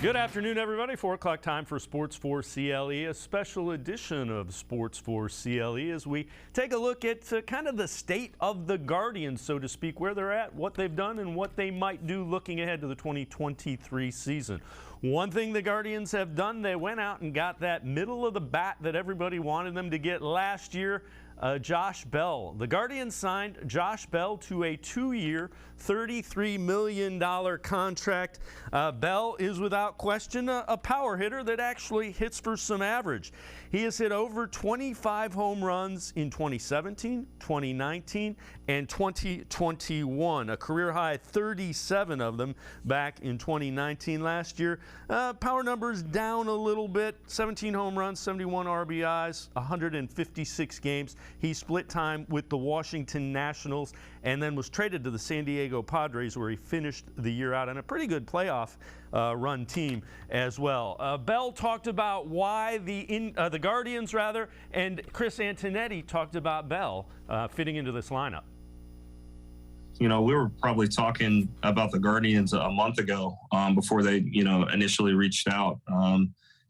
Good afternoon, everybody. 4 o'clock time for Sports4CLE, a special edition of Sports4CLE as we take a look at kind of the state of the Guardians, so to speak, where they're at, what they've done, and what they might do looking ahead to the 2023 season. One thing the Guardians have done, they went out and got that middle of the bat that everybody wanted them to get last year, Josh Bell. The Guardians signed Josh Bell to a 2-year, $33 million contract. Bell is without question a power hitter that actually hits for some average. He has hit over 25 home runs in 2017, 2019, and 2021. A career high 37 of them back in 2019 last year. Power numbers down a little bit. 17 home runs, 71 RBIs, 156 games. He split time with the Washington Nationals and then was traded to the San Diego Padres, where he finished the year out on a pretty good playoff run team as well. Bell talked about why the Guardians, and Chris Antonetti talked about Bell fitting into this lineup. You know, we were probably talking about the Guardians a month ago before they, initially reached out.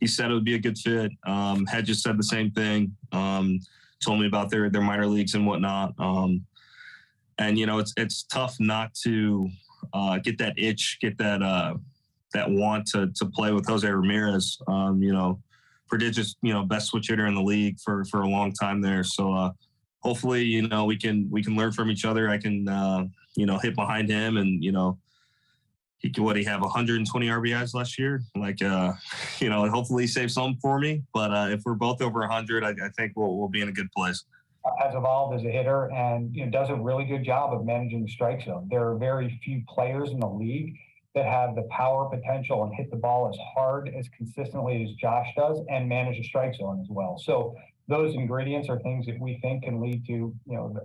He said it would be a good fit. Had just said the same thing. Told me about their minor leagues and whatnot. And it's tough not to get that itch, get that want to play with Jose Ramirez. Prodigious, best switch hitter in the league for a long time there. So hopefully, we can learn from each other. I can hit behind him, and he have 120 RBIs last year. Hopefully save some for me. But if we're both over 100, I think we'll be in a good place. Has evolved as a hitter and does a really good job of managing the strike zone. There are very few players in the league that have the power potential and hit the ball as hard, as consistently as Josh does, and manage the strike zone as well. So those ingredients are things that we think can lead to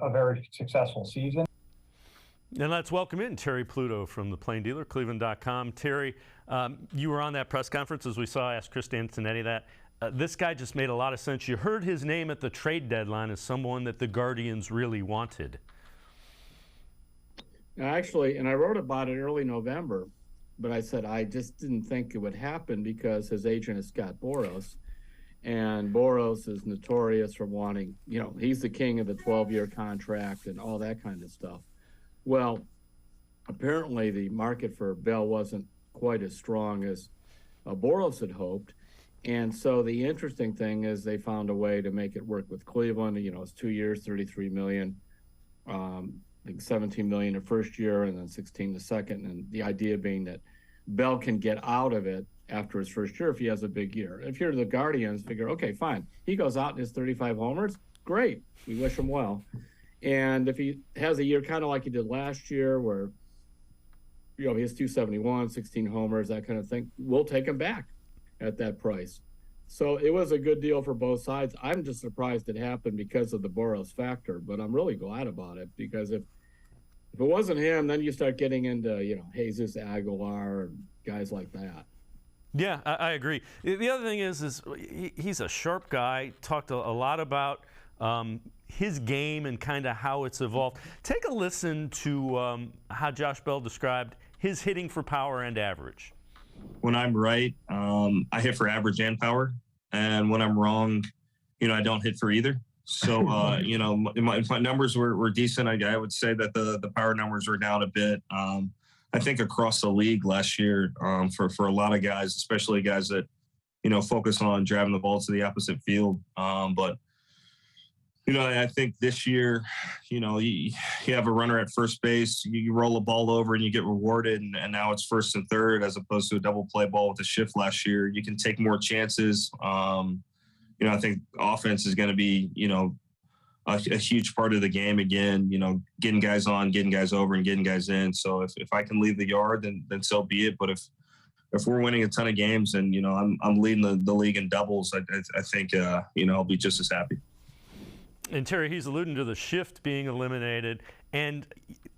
a very successful season. And let's welcome in Terry Pluto from the Plain Dealer, cleveland.com. Terry, you were on that press conference, as we saw. I asked Chris Antonetti that. This guy just made a lot of sense. You heard his name at the trade deadline as someone that the Guardians really wanted. Actually, and I wrote about it early November, but I said I just didn't think it would happen because his agent is Scott Boras, and Boras is notorious for wanting, he's the king of the 12-year contract and all that kind of stuff. Well, apparently the market for Bell wasn't quite as strong as Boras had hoped. And so the interesting thing is they found a way to make it work with Cleveland. It's 2 years, $33 million, I think $17 million the first year and then $16 the second. And the idea being that Bell can get out of it after his first year if he has a big year. If you're the Guardians, figure, okay, fine. He goes out and his 35 homers, great. We wish him well. And if he has a year kind of like he did last year where, he has 271, 16 homers, that kind of thing, we'll take him back at that price. So it was a good deal for both sides. I'm just surprised it happened because of the Boras factor, but I'm really glad about it because if it wasn't him, then you start getting into, Jesus Aguilar and guys like that. Yeah, I agree. The other thing is he's a sharp guy, talked a lot about his game and kind of how it's evolved. Take a listen to how Josh Bell described his hitting for power and average. When I'm right, I hit for average and power. And when I'm wrong, I don't hit for either. So, my numbers were decent. I would say that the power numbers were down a bit. I think across the league last year for a lot of guys, especially guys that, focus on driving the ball to the opposite field. But I think this year, you have a runner at first base, you roll a ball over and you get rewarded, and now it's first and third as opposed to a double play ball with a shift last year. You can take more chances. I think offense is going to be, a huge part of the game again, getting guys on, getting guys over, and getting guys in. So if I can leave the yard, then so be it. But if we're winning a ton of games and, I'm leading the league in doubles, I think, I'll be just as happy. And Terry, he's alluding to the shift being eliminated, and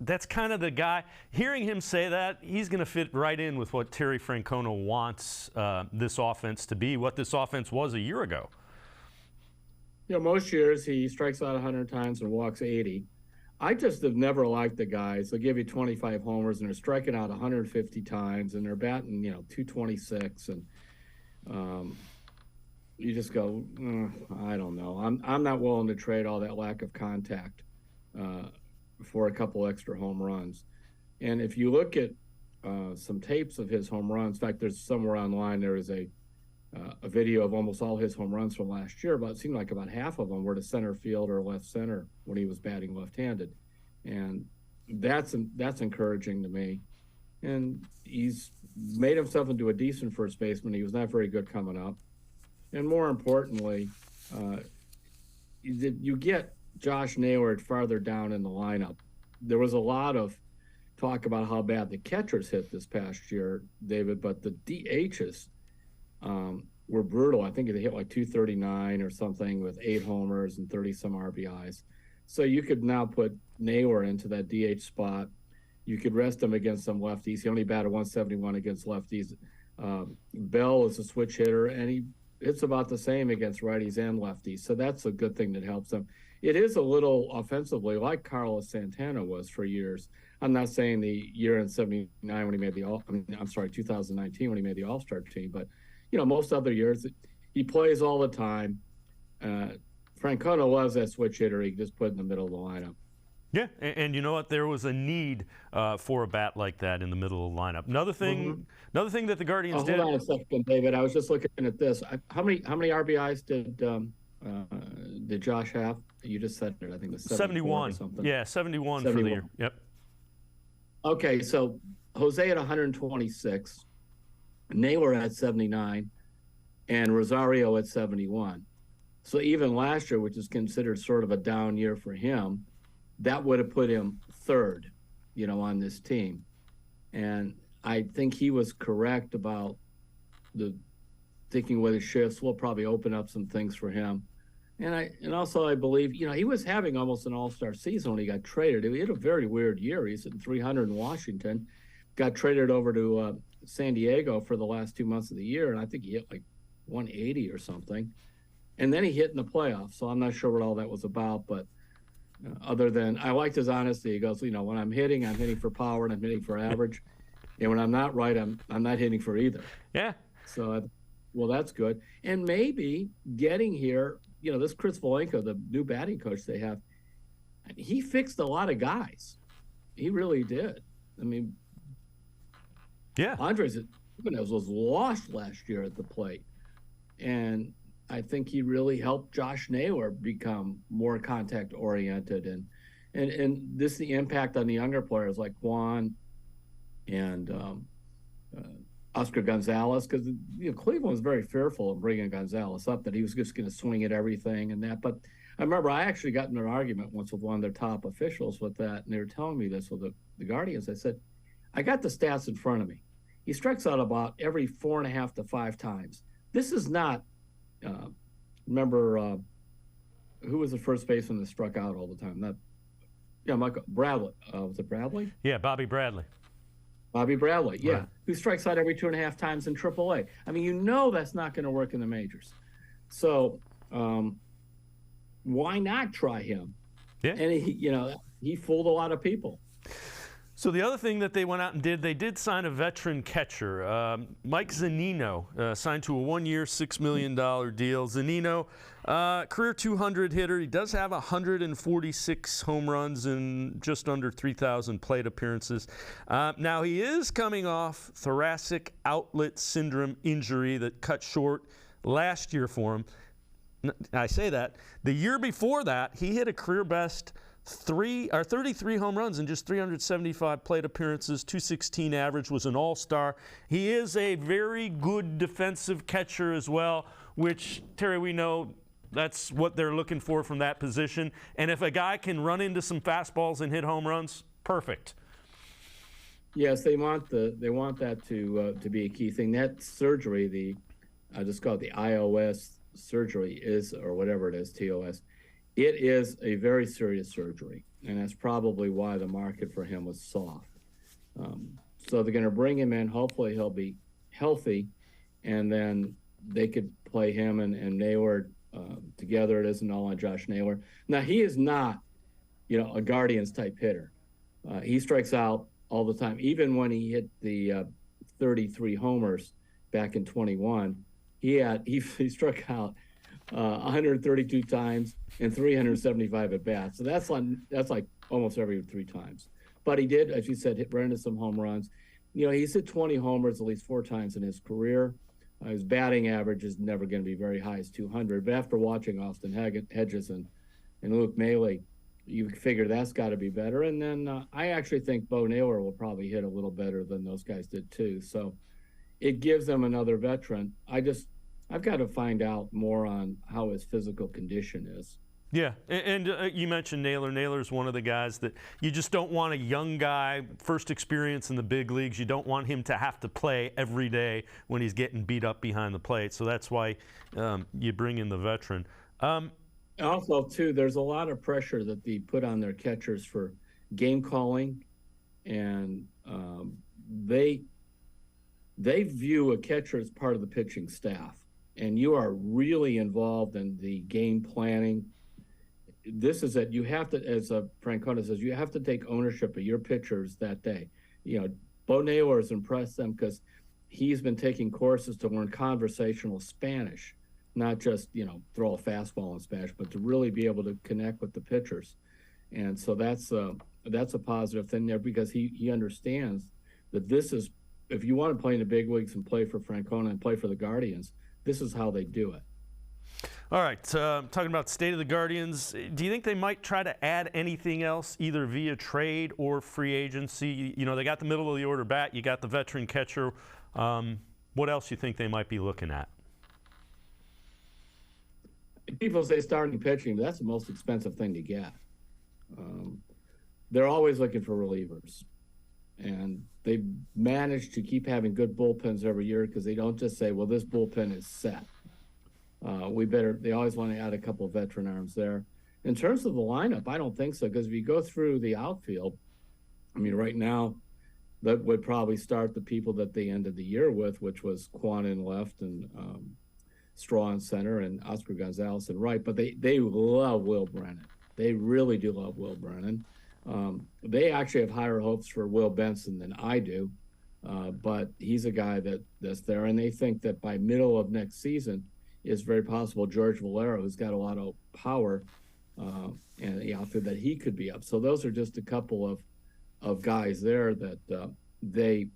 that's kind of the guy. Hearing him say that, he's going to fit right in with what Terry Francona wants this offense to be, what this offense was a year ago. Most years he strikes out 100 times and walks 80. I just have never liked the guys. They'll give you 25 homers and they're striking out 150 times and they're batting, 226, and you just go, I don't know. I'm not willing to trade all that lack of contact for a couple extra home runs. And if you look at some tapes of his home runs, in fact, there's somewhere online there is a video of almost all his home runs from last year, but it seemed like about half of them were to center field or left center when he was batting left-handed, and that's encouraging to me. And he's made himself into a decent first baseman. He was not very good coming up, and more importantly, you get Josh Naylor farther down in the lineup. There was a lot of talk about how bad the catchers hit this past year, David, but the DHs were brutal. I think they hit like 239 or something with 8 homers and 30 some RBIs. So you could now put Naylor into that DH spot. You could rest him against some lefties. He only batted 171 against lefties. Bell is a switch hitter, and he hits about the same against righties and lefties. So that's a good thing that helps him. It is a little offensively like Carlos Santana was for years. I'm not saying the year in 79 when he made 2019 when he made the All-Star team, but most other years, he plays all the time. Francona loves that switch hitter he just put in the middle of the lineup. Yeah, and you know what? There was a need for a bat like that in the middle of the lineup. Another thing that the Guardians did. Hold on a second, David. I was just looking at this. How many RBIs did Josh have? You just said it. I think it was 71 or something. Yeah, 71 for the year. Yep. Okay, so Jose at 126. Naylor at 79, and Rosario at 71. So even last year, which is considered sort of a down year for him, that would have put him third, on this team. And I think he was correct about the thinking with his shifts will probably open up some things for him. And also I believe, he was having almost an all-star season when he got traded. He had a very weird year. He's hitting 300 in Washington, got traded over to San Diego for the last 2 months of the year, and I think he hit like 180 or something. And then he hit in the playoffs, so I'm not sure what all that was about, but other than I liked his honesty. He goes, when I'm hitting for power and I'm hitting for average, and when I'm not right, I'm not hitting for either. Yeah. So, well, that's good. And maybe getting here, this Chris Valenko, the new batting coach they have, he fixed a lot of guys. He really did. I mean, yeah, Andres Gimenez was lost last year at the plate, and I think he really helped Josh Naylor become more contact oriented, and this the impact on the younger players like Juan and Oscar Gonzalez, because Cleveland was very fearful of bringing Gonzalez up, that he was just going to swing at everything and that. But I remember I actually got in an argument once with one of their top officials with that, and they were telling me this with the Guardians. I said, I got the stats in front of me. He strikes out about every 4.5 to 5 times. This is not, remember, who was the first baseman that struck out all the time? Michael Bradley. Was it Bradley? Yeah, Bobby Bradley. Bobby Bradley, yeah, right. Who strikes out every 2.5 times in AAA. I mean, that's not going to work in the majors. So why not try him? Yeah. And he fooled a lot of people. So the other thing that they went out and did, they did sign a veteran catcher. Mike Zunino signed to a 1-year, $6 million deal. Zunino, career 200 hitter. He does have 146 home runs and just under 3,000 plate appearances. Now he is coming off thoracic outlet syndrome injury that cut short last year for him. I say that. The year before that, he hit a career best 33 home runs and just 375 plate appearances, 216 average, was an all-star. He is a very good defensive catcher as well, which, Terry, we know that's what they're looking for from that position. And if a guy can run into some fastballs and hit home runs, perfect. Yes, they want that to be a key thing. That surgery, I just call it the iOS surgery, or whatever it is, TOS. It is a very serious surgery, and that's probably why the market for him was soft. So they're going to bring him in. Hopefully he'll be healthy, and then they could play him and Naylor together. It isn't all on Josh Naylor. Now, he is not a Guardians type hitter. He strikes out all the time. Even when he hit the 33 homers back in 21, he struck out 132 times and 375 at bats. So that's like almost every 3 times. But he did, as you said, run into some home runs. He's hit 20 homers at least 4 times in his career. His batting average is never going to be very high as 200. But after watching Austin Hedges and Luke Maile, you figure that's got to be better. And then I actually think Bo Naylor will probably hit a little better than those guys did too. So it gives them another veteran. I've got to find out more on how his physical condition is. Yeah, and you mentioned Naylor. Naylor's one of the guys that you just don't want a young guy, first experience in the big leagues. You don't want him to have to play every day when he's getting beat up behind the plate. So that's why you bring in the veteran. Also, too, there's a lot of pressure that they put on their catchers for game calling, and they view a catcher as part of the pitching staff, and you are really involved in the game planning. This is that you have to, as Francona says, you have to take ownership of your pitchers that day. Bo Naylor has impressed them because he's been taking courses to learn conversational Spanish, not just, throw a fastball in Spanish, but to really be able to connect with the pitchers. And so that's a positive thing there, because he understands that this is, if you want to play in the big leagues and play for Francona and play for the Guardians, this is how they do it. All right, talking about state of the Guardians, do you think they might try to add anything else, either via trade or free agency? They got the middle of the order bat, you got the veteran catcher. What else do you think they might be looking at? People say starting pitching, but that's the most expensive thing to get. They're always looking for relievers, and they manage to keep having good bullpens every year because they don't just say, well, this bullpen is set. They always want to add a couple of veteran arms there. In terms of the lineup, I don't think so, because if you go through the outfield, right now, that would probably start the people that they ended the year with, which was Quan in left and Straw in center and Oscar Gonzalez in right. But they love Will Brennan. They really do love Will Brennan. They actually have higher hopes for Will Benson than I do, but he's a guy that's there, and they think that by middle of next season, it's very possible George Valero, who's got a lot of power and the outfit, that he could be up. So those are just a couple of guys there that they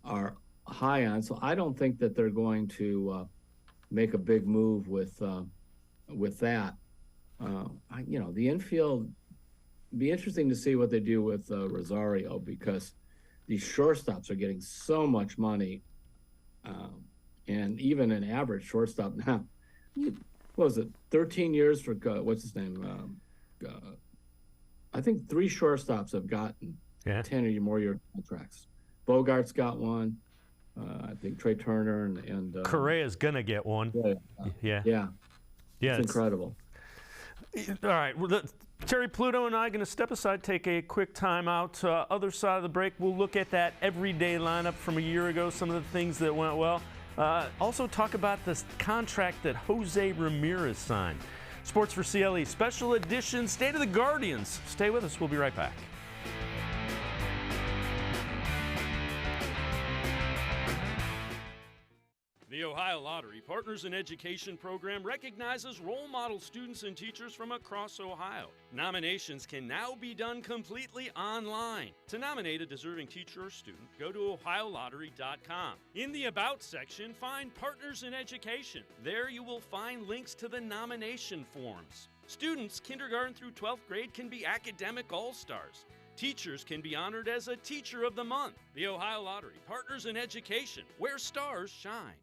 are high on. So I don't think that they're going to make a big move with that. The infield, be interesting to see what they do with Rosario, because these shortstops are getting so much money. And even an average shortstop now, what was it, 13 years for, what's his name? I think 3 shortstops have gotten 10 or more year contracts. Bogart's got one. I think Trey Turner and Correa's going to get one. Yeah. It's incredible. All right. Terry Pluto and I are going to step aside, take a quick time out. Other side of the break, we'll look at that everyday lineup from a year ago, some of the things that went well. Also talk about this contract that Jose Ramirez signed. Sports4CLE Special Edition State of the Guardians. Stay with us. We'll be right back. The Ohio Lottery Partners in Education program recognizes role model students and teachers from across Ohio. Nominations can now be done completely online. To nominate a deserving teacher or student, go to ohiolottery.com. In the About section, find Partners in Education. There you will find links to the nomination forms. Students kindergarten through 12th grade can be academic all-stars. Teachers can be honored as a Teacher of the Month. The Ohio Lottery Partners in Education, where stars shine.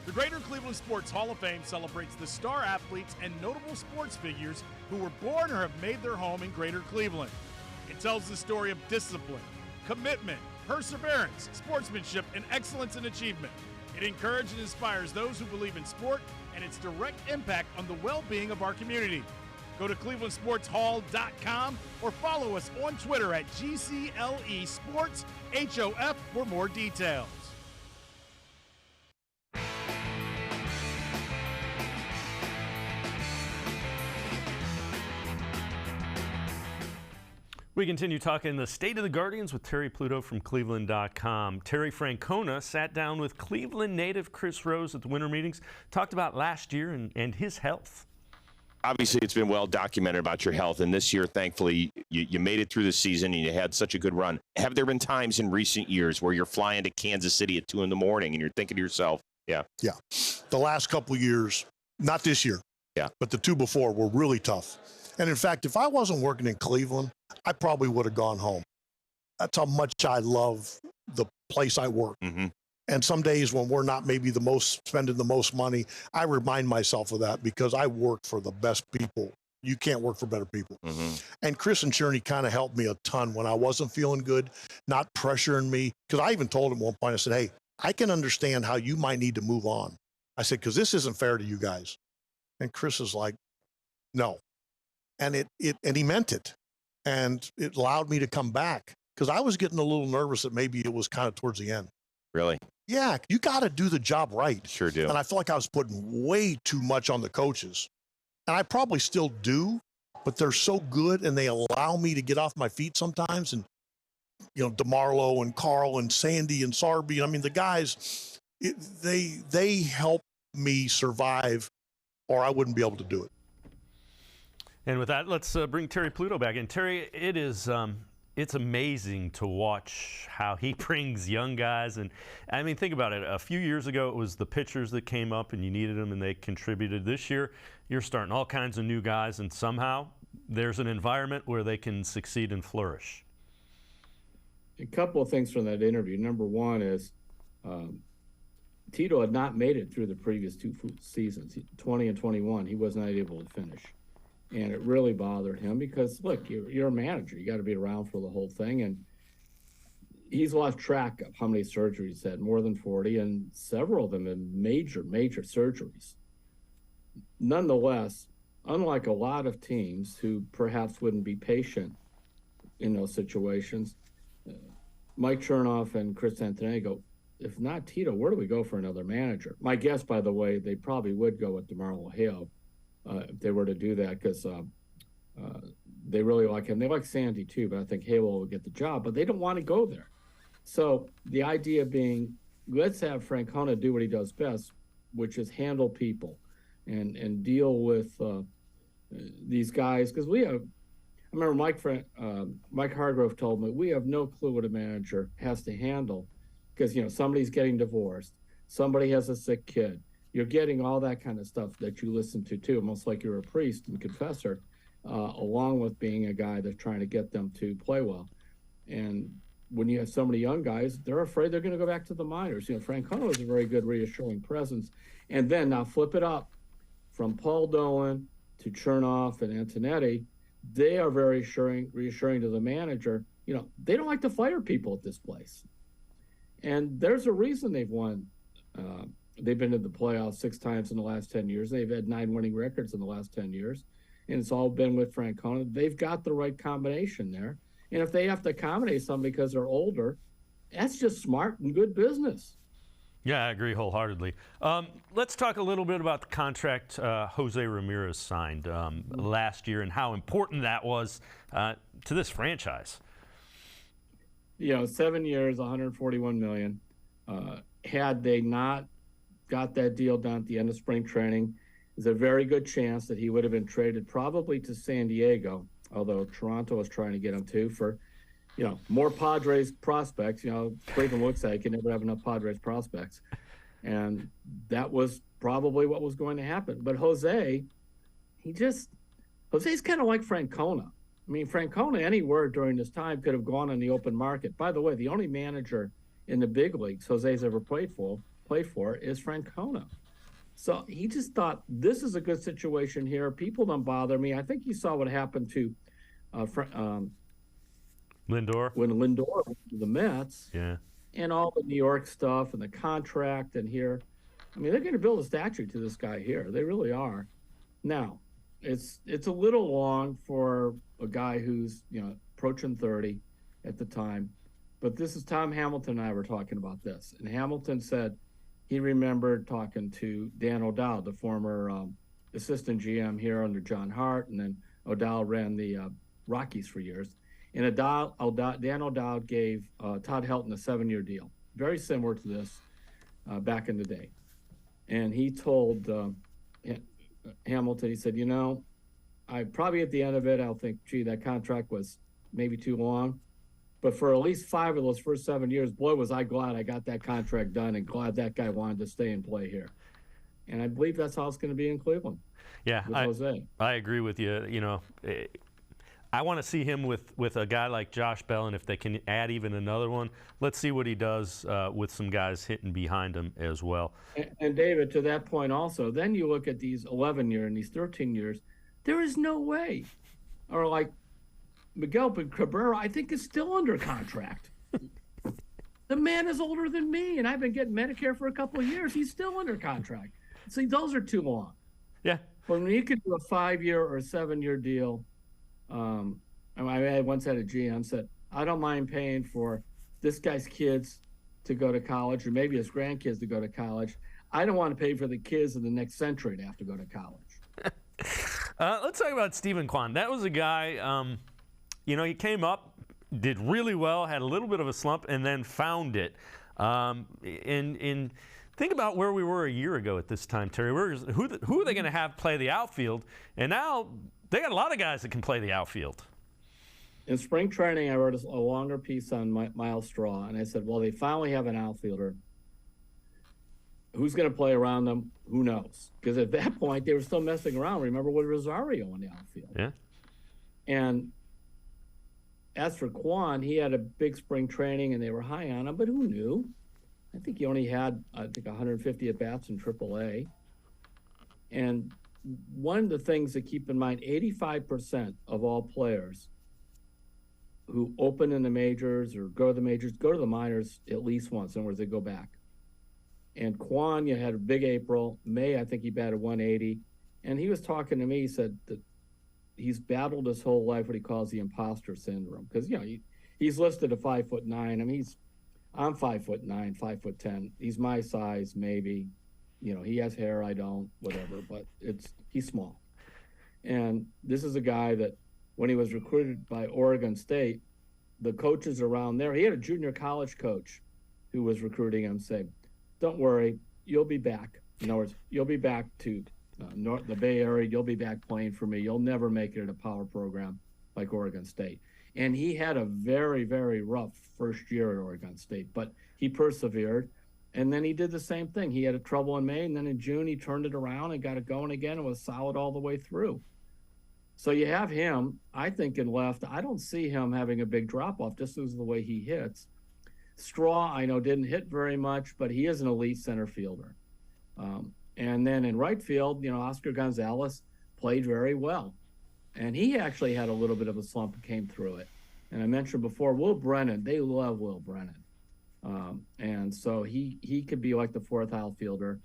The Greater Cleveland Sports Hall of Fame celebrates the star athletes and notable sports figures who were born or have made their home in Greater Cleveland. It tells the story of discipline, commitment, perseverance, sportsmanship, and excellence in achievement. It encourages and inspires those who believe in sport and its direct impact on the well-being of our community. Go to clevelandsportshall.com or follow us on Twitter at GCLE Sports HOF for more details. We continue talking the state of the Guardians with Terry Pluto from cleveland.com. Terry Francona sat down with Cleveland native Chris Rose at the winter meetings, talked about last year and his health. Obviously, it's been well documented about your health, and this year, thankfully, you made it through the season and you had such a good run. Have there been times in recent years where you're flying to Kansas City at 2 in the morning and you're thinking to yourself, yeah, the last couple of years, not this year, but the 2 before were really tough. And in fact, if I wasn't working in Cleveland, I probably would have gone home. That's how much I love the place I work. Mm-hmm. And some days when we're not maybe spending the most money, I remind myself of that because I work for the best people. You can't work for better people. Mm-hmm. And Chris and Cherney kind of helped me a ton when I wasn't feeling good, not pressuring me. Because I even told him at one point, I said, hey, I can understand how you might need to move on. I said, because this isn't fair to you guys. And Chris is like, no. And and he meant it. And it allowed me to come back because I was getting a little nervous that maybe it was kind of towards the end. Really? Yeah, you got to do the job right. Sure do. And I feel like I was putting way too much on the coaches. And I probably still do, but they're so good and they allow me to get off my feet sometimes. And, DeMarlo and Carl and Sandy and Sarby, I mean, the guys, they help me survive or I wouldn't be able to do it. And with that, let's bring Terry Pluto back in. Terry, it is it's amazing to watch how he brings young guys. And I mean, think about it. A few years ago, it was the pitchers that came up and you needed them and they contributed. This year, you're starting all kinds of new guys, and somehow there's an environment where they can succeed and flourish. A couple of things from that interview. Number one is Tito had not made it through the previous 2 seasons, 20 and 21. He was not able to finish. And it really bothered him because, look, you're a manager. You got to be around for the whole thing. And he's lost track of how many surgeries he's had, more than 40, and several of them in major surgeries. Nonetheless, unlike a lot of teams who perhaps wouldn't be patient in those situations, Mike Chernoff and Chris Antonelli go, if not Tito, where do we go for another manager? My guess, by the way, they probably would go with DeMarlo Hale. If they were to do that, because they really like him. They like Sandy too, but I think Halo will get the job, but they don't want to go there. So the idea being, let's have Francona do what he does best, which is handle people and deal with these guys. Because I remember Mike Hargrove told me, we have no clue what a manager has to handle because, somebody's getting divorced, somebody has a sick kid. You're getting all that kind of stuff that you listen to too, almost like you're a priest and confessor, along with being a guy that's trying to get them to play well. And when you have so many young guys, they're afraid they're going to go back to the minors. Francona is a very good reassuring presence. And then now flip it up from Paul Dolan to Chernoff and Antonetti. They are very reassuring to the manager. They don't like to fire people at this place. And there's a reason they've won. They've been to the playoffs 6 times in the last 10 years. They've had 9 winning records in the last 10 years. And it's all been with Francona. They've got the right combination there. And if they have to accommodate somebody because they're older, that's just smart and good business. Yeah, I agree wholeheartedly. Let's talk a little bit about the contract Jose Ramirez signed last year and how important that was to this franchise. 7 years, $141 million. Had they not got that deal done at the end of spring training, there's a very good chance that he would have been traded probably to San Diego, although Toronto was trying to get him too for, more Padres prospects. Cleveland looks like you never have enough Padres prospects. And that was probably what was going to happen. But Jose's kind of like Francona. I mean, Francona anywhere during this time could have gone on the open market. By the way, the only manager in the big leagues Jose's ever played for is Francona. So he just thought, this is a good situation here. People don't bother me. I think you saw what happened to Lindor. When Lindor went to the Mets. Yeah. And all the New York stuff and the contract and here. I mean, they're going to build a statue to this guy here. They really are. Now, it's a little long for a guy who's, approaching 30 at the time. But this is Tom Hamilton and I were talking about this. And Hamilton said he remembered talking to Dan O'Dowd, the former assistant GM here under John Hart. And then O'Dowd ran the Rockies for years. And Dan O'Dowd gave Todd Helton a 7-year deal, very similar to this back in the day. And he told Hamilton, he said, I probably at the end of it, I'll think, gee, that contract was maybe too long. But for at least 5 of those first 7 years, boy, was I glad I got that contract done and glad that guy wanted to stay and play here. And I believe that's how it's going to be in Cleveland. Yeah, Jose. I agree with you. I want to see him with a guy like Josh Bell, and if they can add even another one, let's see what he does with some guys hitting behind him as well. And David, to that point also, then you look at these 11-year and these 13 years, there is no way. Or like Miguel Cabrera, I think, is still under contract. The man is older than me, and I've been getting Medicare for a couple of years. He's still under contract. See, those are too long. Yeah. When you could do a 5-year or a 7-year deal, I once had a GM said, I don't mind paying for this guy's kids to go to college, or maybe his grandkids to go to college. I don't want to pay for the kids in the next century to have to go to college. Let's talk about Stephen Kwan. That was a guy, he came up, did really well, had a little bit of a slump, and then found it. Think about where we were a year ago at this time, Terry. Who are they going to have play the outfield? And now they got a lot of guys that can play the outfield. In spring training, I wrote a longer piece on Miles Straw, and I said, well, they finally have an outfielder. Who's going to play around them? Who knows? Because at that point, they were still messing around. Remember with Rosario in the outfield. Yeah. And as for Kwan, he had a big spring training, and they were high on him, but who knew? I think he only had, 150 at-bats in AAA. And one of the things to keep in mind, 85% of all players who open in the majors or go to the majors, go to the minors at least once, in other words, they go back. And Kwan, had a big April. May, I think he batted 180. And he was talking to me, he said that he's battled his whole life what he calls the imposter syndrome. Because, he's listed at 5'9". I mean, I'm 5'9", 5'10". He's my size, maybe. He has hair, I don't, whatever, but he's small. And this is a guy that when he was recruited by Oregon State, the coaches around there, he had a junior college coach who was recruiting him, say, don't worry, you'll be back. In other words, you'll be back to the Bay Area, you'll be back playing for me. You'll never make it at a power program like Oregon State. And he had a very, very rough first year at Oregon State, but he persevered. And then he did the same thing. He had a trouble in May, and then in June he turned it around and got it going again and was solid all the way through. So you have him, I think, in left. I don't see him having a big drop-off just as the way he hits. Straw, I know, didn't hit very much, but he is an elite center fielder. And then in right field, Oscar Gonzalez played very well. And he actually had a little bit of a slump and came through it. And I mentioned before, Will Brennan, they love Will Brennan. And so he could be like the fourth outfielder.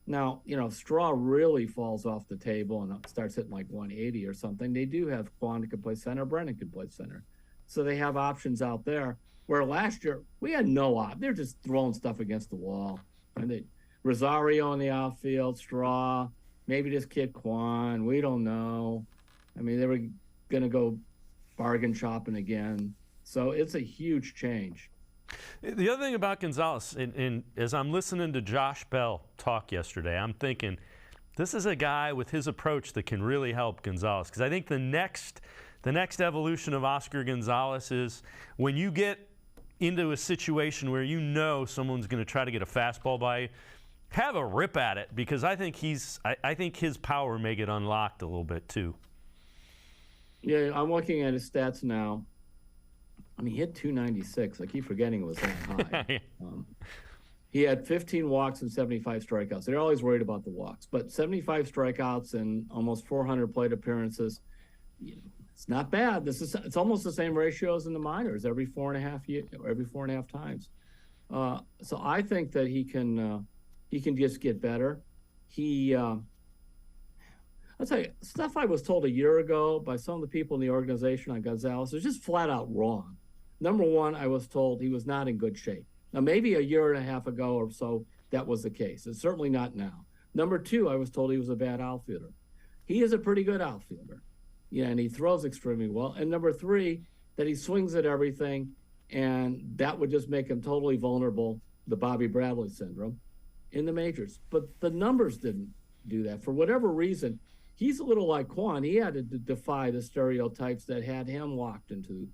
Now, Straw really falls off the table and starts hitting like 180 or something. They do have Kwan who can play center, Brennan can play center. So they have options out there. Where last year, we had no option. They're just throwing stuff against the wall. And Rosario in the outfield, Straw, maybe this kid Kwan, we don't know. I mean, they were going to go bargain shopping again. So it's a huge change. The other thing about Gonzalez, and as I'm listening to Josh Bell talk yesterday, I'm thinking this is a guy with his approach that can really help Gonzalez. Because I think the next evolution of Oscar Gonzalez is when you get into a situation where someone's going to try to get a fastball by you, have a rip at it, because I think his power may get unlocked a little bit too. Yeah, I'm looking at his stats now. I mean, he hit 296. I keep forgetting it was that high. He had 15 walks and 75 strikeouts. They're always worried about the walks, but 75 strikeouts and almost 400 plate appearances. It's not bad. It's almost the same ratio as in the minors, every 4.5 times. So I think that he can just get better. I'll tell you, stuff I was told a year ago by some of the people in the organization on Gonzalez is just flat out wrong. Number one, I was told he was not in good shape. Now, maybe a year and a half ago or so, that was the case. It's certainly not now. Number two, I was told he was a bad outfielder. He is a pretty good outfielder. Yeah, and he throws extremely well. And number three, that he swings at everything, and that would just make him totally vulnerable, the Bobby Bradley syndrome, in the majors. But the numbers didn't do that. For whatever reason, he's a little like Quan. He had to defy the stereotypes that had him locked into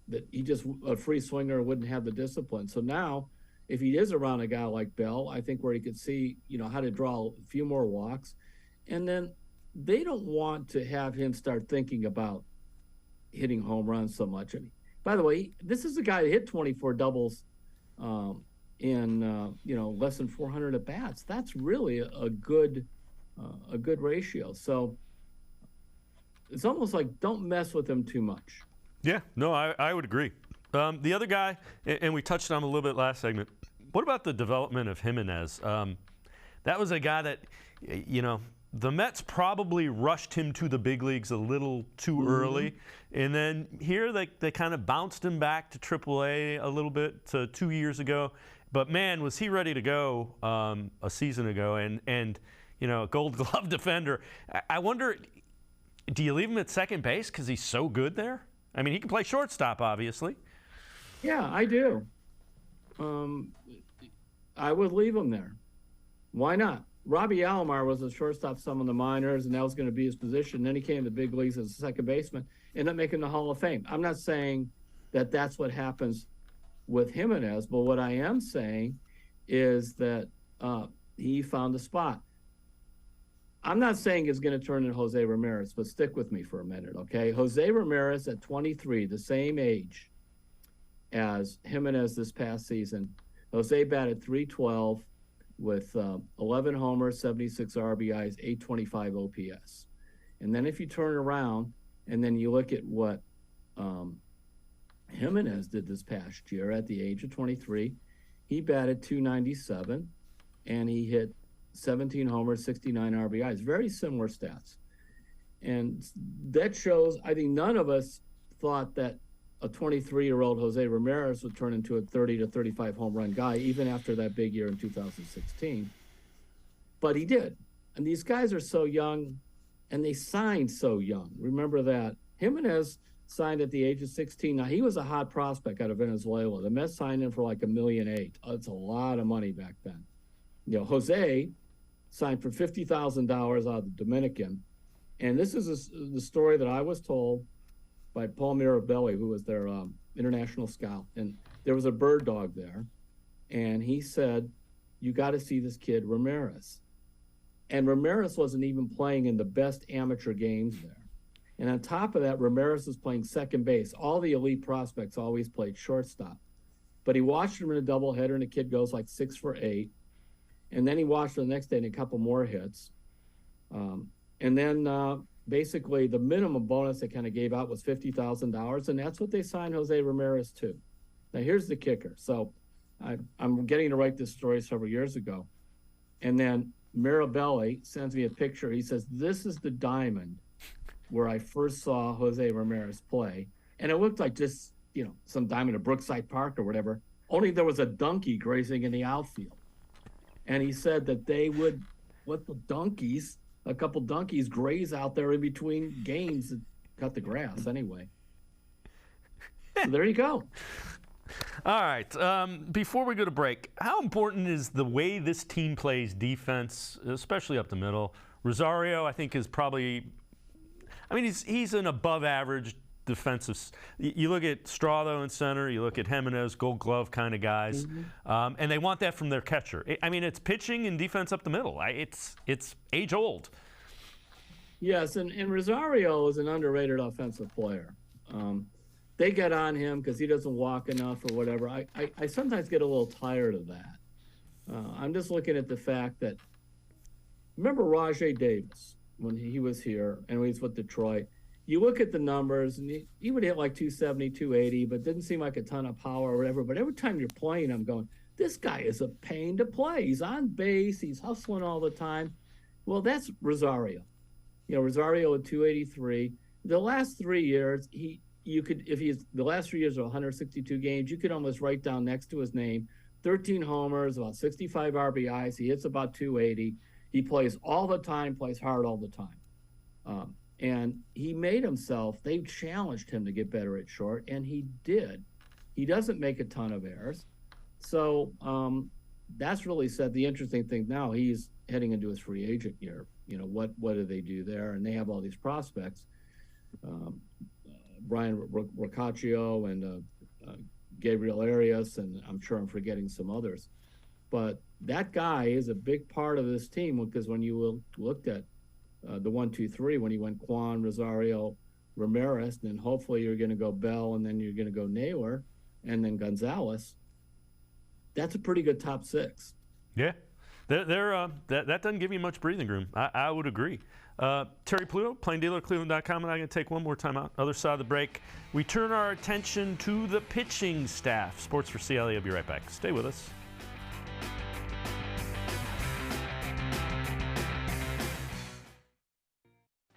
that he just a free swinger wouldn't have the discipline. So now, if he is around a guy like Bell, I think where he could see, how to draw a few more walks. And then they don't want to have him start thinking about hitting home runs so much. I mean, by the way, this is a guy that hit 24 doubles in less than 400 at bats. That's really a good ratio. So it's almost like don't mess with him too much. Yeah, no, I would agree. The other guy, and we touched on him a little bit last segment, what about the development of Jimenez? That was a guy that, the Mets probably rushed him to the big leagues a little too early. And then here they kind of bounced him back to AAA a little bit to 2 years ago. But, man, was he ready to go a season ago. And Gold Glove defender. I wonder, do you leave him at second base because he's so good there? I mean, he can play shortstop, obviously. Yeah, I do. I would leave him there. Why not? Robbie Alomar was a shortstop some in the minors, and that was going to be his position. Then he came to the big leagues as a second baseman, ended up making the Hall of Fame. I'm not saying that that's what happens with Jimenez, but what I am saying is that he found a spot. I'm not saying it's going to turn into Jose Ramirez, but stick with me for a minute, okay? Jose Ramirez at 23, the same age as Jimenez this past season. Jose batted .312 with 11 homers, 76 RBIs, 825 OPS. And then if you turn around and then you look at what Jimenez did this past year at the age of 23, he batted .297 and he hit 17 homers, 69 RBIs, very similar stats. And that shows, I think none of us thought that a 23-year-old Jose Ramirez would turn into a 30 to 35 home run guy, even after that big year in 2016. But he did. And these guys are so young, and they signed so young. Remember that. Jimenez signed at the age of 16. Now, he was a hot prospect out of Venezuela. The Mets signed him for like $1.8 million. That's a lot of money back then. Jose signed for $50,000 out of the Dominican. And this is the story that I was told by Paul Mirabelli, who was their international scout. And there was a bird dog there. And he said, you got to see this kid, Ramirez. And Ramirez wasn't even playing in the best amateur games there. And on top of that, Ramirez was playing second base. All the elite prospects always played shortstop. But he watched him in a doubleheader, and the kid goes like 6 for 8. And then he watched him the next day and a couple more hits. And then basically the minimum bonus they kind of gave out was $50,000, and that's what they signed Jose Ramirez to. Now, here's the kicker. So I'm getting to write this story several years ago. And then Mirabelli sends me a picture. He says, this is the diamond where I first saw Jose Ramirez play. And it looked like just, some diamond at Brookside Park or whatever, only there was a donkey grazing in the outfield. And he said that they would let a couple donkeys graze out there in between games and cut the grass anyway. So there you go. All right. Before we go to break, how important is the way this team plays defense, especially up the middle? Rosario, I think, is probably – he's an above-average defensive. You look at Straw, though, in center. You look at Jimenez, Gold Glove kind of guys. Mm-hmm. And they want that from their catcher. It's pitching and defense up the middle. It's age-old. Yes, and Rosario is an underrated offensive player. They get on him because he doesn't walk enough or whatever. I sometimes get a little tired of that. I'm just looking at the fact that – remember Rajay Davis when he was here and he was with Detroit? You look at the numbers, and he would hit like 270, 280, but didn't seem like a ton of power or whatever. But every time you're playing, I'm going, this guy is a pain to play. He's on base. He's hustling all the time. Well, that's Rosario. Rosario at 283. The last 3 years, the last 3 years are 162 games, you could almost write down next to his name 13 homers, about 65 RBIs. He hits about 280. He plays all the time, plays hard all the time. And he made himself, they challenged him to get better at short, and he did. He doesn't make a ton of errors. So that's really said. The interesting thing now, he's heading into his free agent year. You know, what do they do there? And they have all these prospects. Brian Roccaccio and Gabriel Arias, and I'm sure I'm forgetting some others. But that guy is a big part of this team, because when you looked at the 1-2-3, when he went Quan, Rosario, Ramirez, then hopefully you're going to go Bell, and then you're going to go Naylor, and then Gonzalez. That's a pretty good top six. Yeah. That doesn't give you much breathing room. I would agree. Terry Pluto, plain dealer, cleveland.com, and I'm going to take one more time out. Other side of the break, we turn our attention to the pitching staff. Sports4CLE will be right back. Stay with us.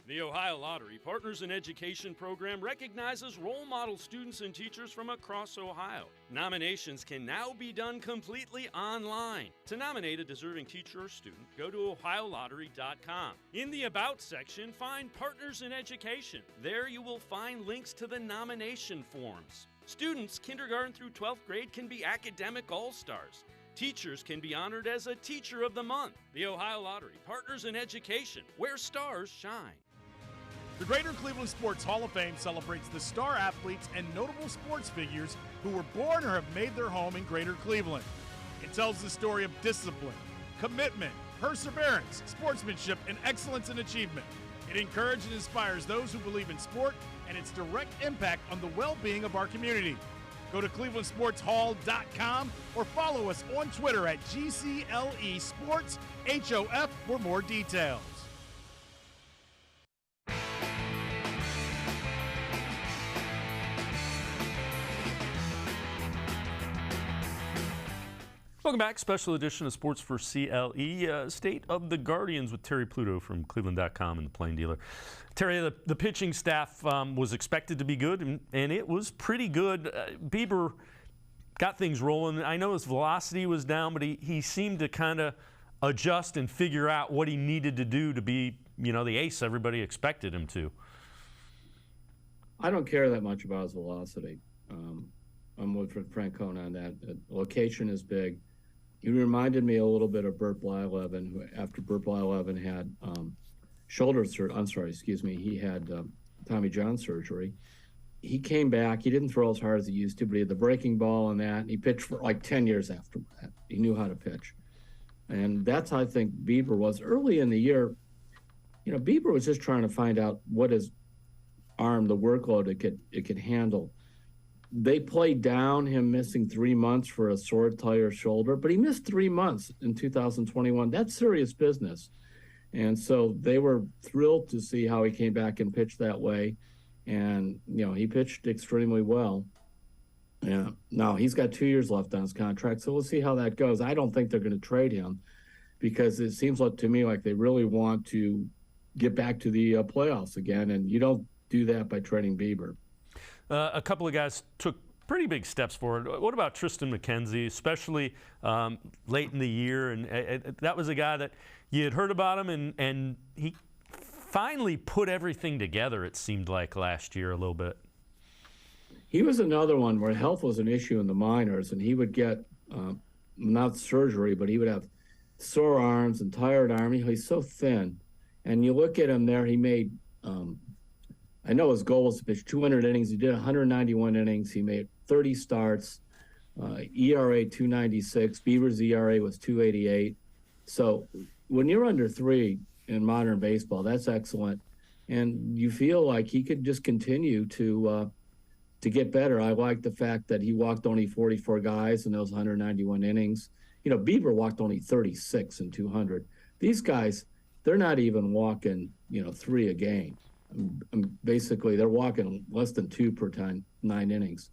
The Ohio Lottery Partners in Education program recognizes role model students and teachers from across Ohio. Nominations can now be done completely online. To nominate a deserving teacher or student, go to OhioLottery.com. In the About section, find Partners in Education. There you will find links to the nomination forms. Students kindergarten through 12th grade can be academic all-stars. Teachers can be honored as a Teacher of the Month. The Ohio Lottery Partners in Education, where stars shine. The Greater Cleveland Sports Hall of Fame celebrates the star athletes and notable sports figures who were born or have made their home in Greater Cleveland. It tells the story of discipline, commitment, perseverance, sportsmanship, and excellence in achievement. It encourages and inspires those who believe in sport and its direct impact on the well-being of our community. Go to clevelandsportshall.com or follow us on Twitter at GCLE Sports HOF for more details. Welcome back. Special edition of Sports4CLE, State of the Guardians with Terry Pluto from cleveland.com and the Plain Dealer. Terry, the pitching staff was expected to be good, and it was pretty good. Bieber got things rolling. I know his velocity was down, but he seemed to kind of adjust and figure out what he needed to do to be, the ace everybody expected him to. I don't care that much about his velocity. I'm with Francona on that. The location is big. He reminded me a little bit of Bert Blyleven, who after Bert Blyleven had he had Tommy John surgery. He came back. He didn't throw as hard as he used to, but he had the breaking ball and that. And he pitched for like 10 years after that. He knew how to pitch. And that's how I think Bieber was. Early in the year, Bieber was just trying to find out what his arm, the workload it could handle. They played down him missing 3 months for a sore tire shoulder, but he missed 3 months in 2021. That's serious business. And so they were thrilled to see how he came back and pitched that way. And, he pitched extremely well. Yeah. Now he's got 2 years left on his contract, so we'll see how that goes. I don't think they're going to trade him because it seems like to me like they really want to get back to the playoffs again, and you don't do that by trading Bieber. A couple of guys took pretty big steps forward. What about Tristan McKenzie, especially late in the year? And that was a guy that you had heard about him, and he finally put everything together, it seemed like, last year a little bit. He was another one where health was an issue in the minors, and he would get, not surgery, but he would have sore arms and tired arm. He's so thin. And you look at him there, he made I know his goal was to pitch 200 innings. He did 191 innings. He made 30 starts, ERA 296. Bieber's ERA was 288. So when you're under 3 in modern baseball, that's excellent. And you feel like he could just continue to get better. I like the fact that he walked only 44 guys in those 191 innings. Bieber walked only 36 in 200. These guys, they're not even walking, 3 a game. Basically, they're walking less than 2 per 9 innings.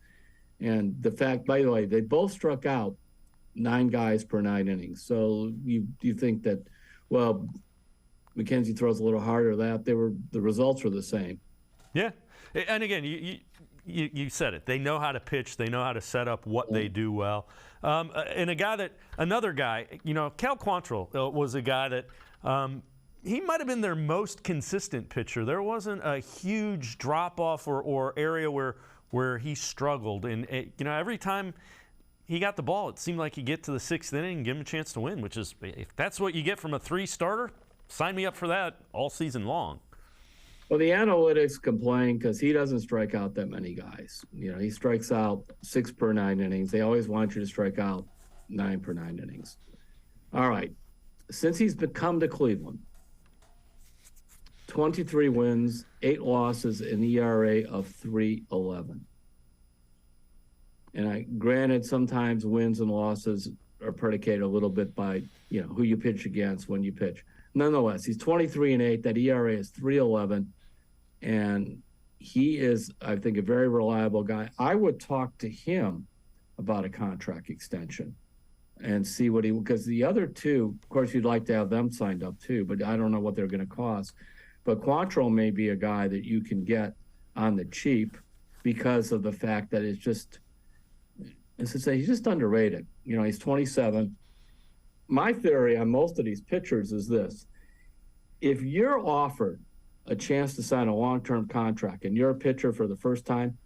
And the fact, by the way, they both struck out 9 guys per 9 innings. So you think that, well, McKenzie throws a little harder. The results were the same. Yeah, and again, you said it. They know how to pitch. They know how to set up what they do well. And another guy, Cal Quantrill was a guy that. he might have been their most consistent pitcher. There wasn't a huge drop-off or area where he struggled. And, every time he got the ball, it seemed like he'd get to the sixth inning and give him a chance to win, which is, if that's what you get from a three-starter, sign me up for that all season long. Well, the analytics complain because he doesn't strike out that many guys. He strikes out 6 per 9 innings. They always want you to strike out 9 per 9 innings. All right. Since he's come to Cleveland, 23 wins, 8 losses, an ERA of 3.11. And granted, sometimes wins and losses are predicated a little bit by, who you pitch against when you pitch. Nonetheless, he's 23-8. That ERA is 3.11. And he is, I think, a very reliable guy. I would talk to him about a contract extension and see what because the other two, of course, you'd like to have them signed up too, but I don't know what they're going to cost. But Quantrill may be a guy that you can get on the cheap because of the fact that it's just, as I say, he's just underrated. He's 27. My theory on most of these pitchers is this. If you're offered a chance to sign a long-term contract and you're a pitcher for the first time,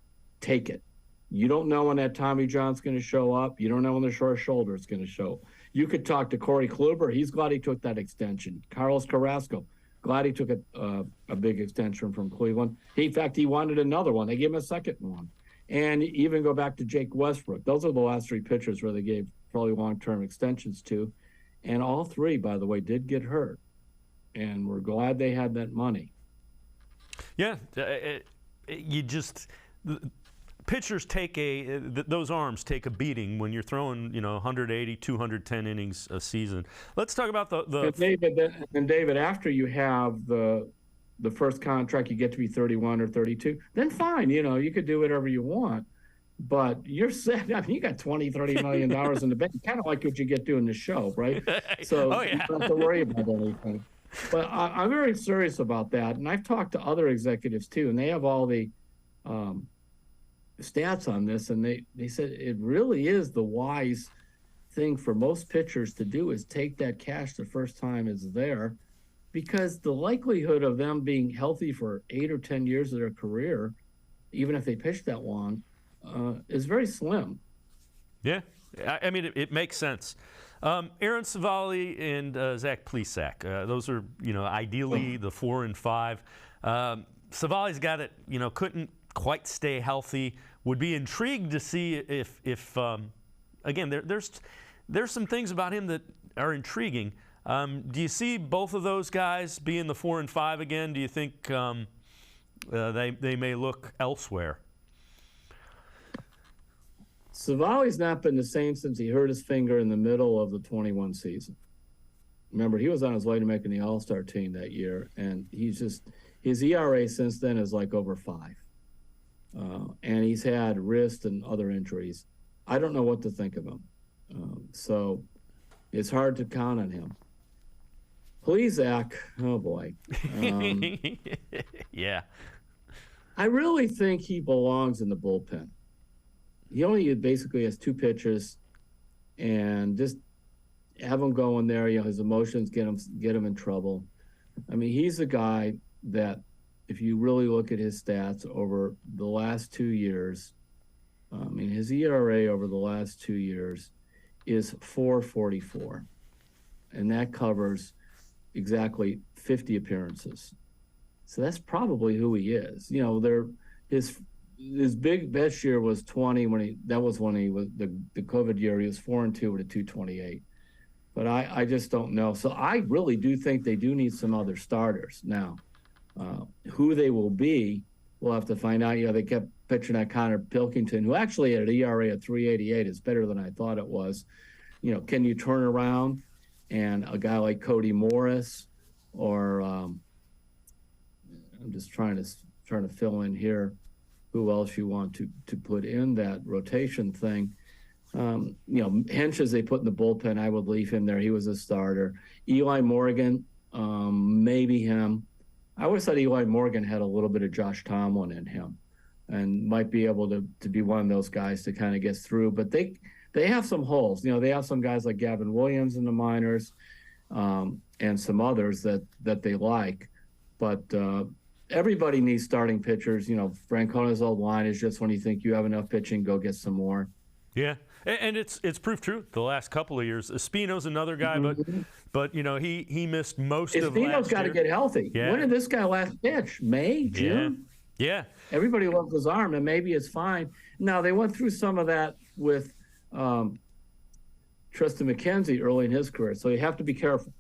take it. You don't know when that Tommy John's going to show up. You don't know when the short shoulder is going to show. You could talk to Corey Kluber. He's glad he took that extension. Carlos Carrasco, glad he took a big extension from Cleveland. In fact, he wanted another one. They gave him a second one. And even go back to Jake Westbrook. Those are the last 3 pitchers where they gave probably long-term extensions to. And all 3, by the way, did get hurt. And we're glad they had that money. Yeah, pitchers take those arms take a beating when you're throwing 180, 210 innings a season. Let's talk about and David, after you have the first contract, you get to be 31 or 32, then fine, you could do whatever you want. But you're set. I mean, you got $20-30 million in the bank, kind of like what you get doing the show, right? So you don't have to worry about anything. But I'm very serious about that. And I've talked to other executives too, and they have all the stats on this. And they said it really is the wise thing for most pitchers to do is take that cash the first time it's there, because the likelihood of them being healthy for 8 or 10 years of their career, even if they pitch that long, is very slim. Yeah, I mean, it makes sense. Aaron Savali and Zach Plesac, those are, ideally the 4 and 5. Savali's got it, couldn't quite stay healthy. Would be intrigued to see if again, there's some things about him that are intriguing. Do you see both of those guys being the 4 and 5 again? Do you think they may look elsewhere? Savali's not been the same since he hurt his finger in the middle of the 21 season. Remember, he was on his way to making the All-Star team that year, and his ERA since then is like over 5. And he's had wrist and other injuries. I don't know what to think of him. So it's hard to count on him. Plesac, oh boy. Yeah. I really think he belongs in the bullpen. He only basically has 2 pitches, and just have him go in there. His emotions get him in trouble. I mean, he's a guy that, if you really look at his stats over the last 2 years, his ERA over the last 2 years is 4.44, and that covers exactly 50 appearances. So that's probably who he is. His best year was 20 when he was the COVID year. He was 4-2 with a 2.28. But I just don't know. So I really do think they do need some other starters now. Who they will be, we'll have to find out. They kept pitching at Connor Pilkington, who actually had an ERA of 3.88. It's better than I thought it was. Can you turn around? And a guy like Cody Morris, or I'm just trying to fill in here who else you want to put in that rotation thing. Hench, as they put in the bullpen, I would leave him there. He was a starter. Eli Morgan, maybe him. I always thought Eli Morgan had a little bit of Josh Tomlin in him and might be able to be one of those guys to kind of get through. But they have some holes. They have some guys like Gavin Williams in the minors. and some others that they like. But everybody needs starting pitchers. Francona's old line is just when you think you have enough pitching, go get some more. Yeah, and it's proved true the last couple of years. Espino's another guy, but he missed most of last year. Espino's got to get healthy. Yeah. When did this guy last pitch? May, June? Yeah. Everybody loves his arm, and maybe it's fine. Now, they went through some of that with Tristan McKenzie early in his career, so you have to be careful.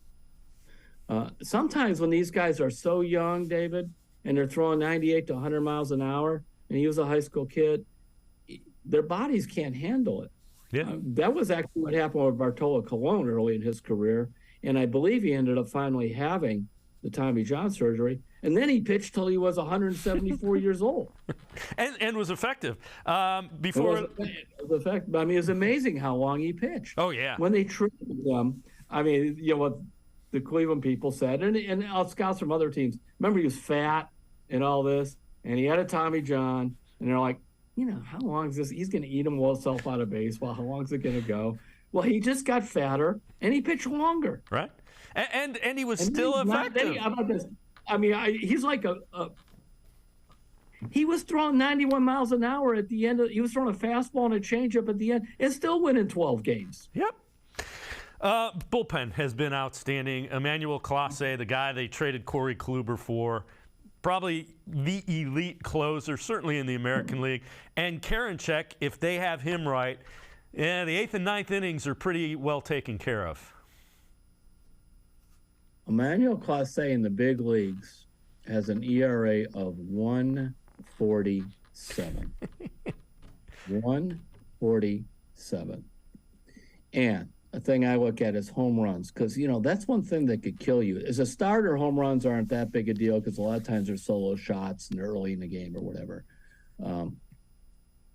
Sometimes when these guys are so young, David, and they're throwing 98 to 100 miles an hour, and he was a high school kid, their bodies can't handle it. Yeah. That was actually what happened with Bartolo Colon early in his career, and I believe he ended up finally having the Tommy John surgery, and then he pitched till he was 174 years old. And was effective. Before it was effective. I mean, it's amazing how long he pitched. Oh, yeah. When they traded him, I mean, what the Cleveland people said, and scouts from other teams, remember he was fat and all this, and he had a Tommy John, and they're like, how long is this? He's going to eat himself out of baseball. How long is it going to go? Well, he just got fatter, and he pitched longer. Right. And he was still effective. How about this? I mean, he's like he was throwing 91 miles an hour at the end. He was throwing a fastball and a changeup at the end, and still winning 12 games. Yep. Bullpen has been outstanding. Emmanuel Clase, the guy they traded Corey Kluber for, probably the elite closer, certainly in the American League. And Karinchak, if they have him right, the 8th and 9th innings are pretty well taken care of. Emmanuel Clase in the big leagues has an ERA of 147. 147. And a thing I look at is home runs, because, that's one thing that could kill you. As a starter, home runs aren't that big a deal because a lot of times they're solo shots and they're early in the game or whatever. I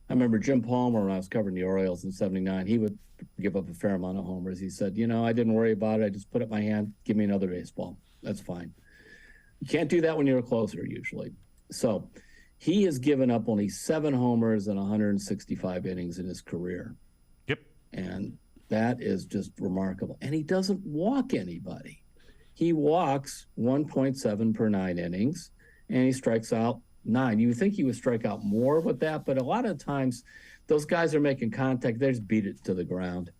remember Jim Palmer, when I was covering the Orioles in '79, he would give up a fair amount of homers. He said, I didn't worry about it. I just put up my hand, give me another baseball. That's fine. You can't do that when you're a closer usually. So he has given up only 7 homers in 165 innings in his career. Yep. And that is just remarkable. And he doesn't walk anybody. He walks 1.7 per 9 innings, and he strikes out 9. You would think he would strike out more with that, but a lot of times those guys are making contact. They just beat it to the ground.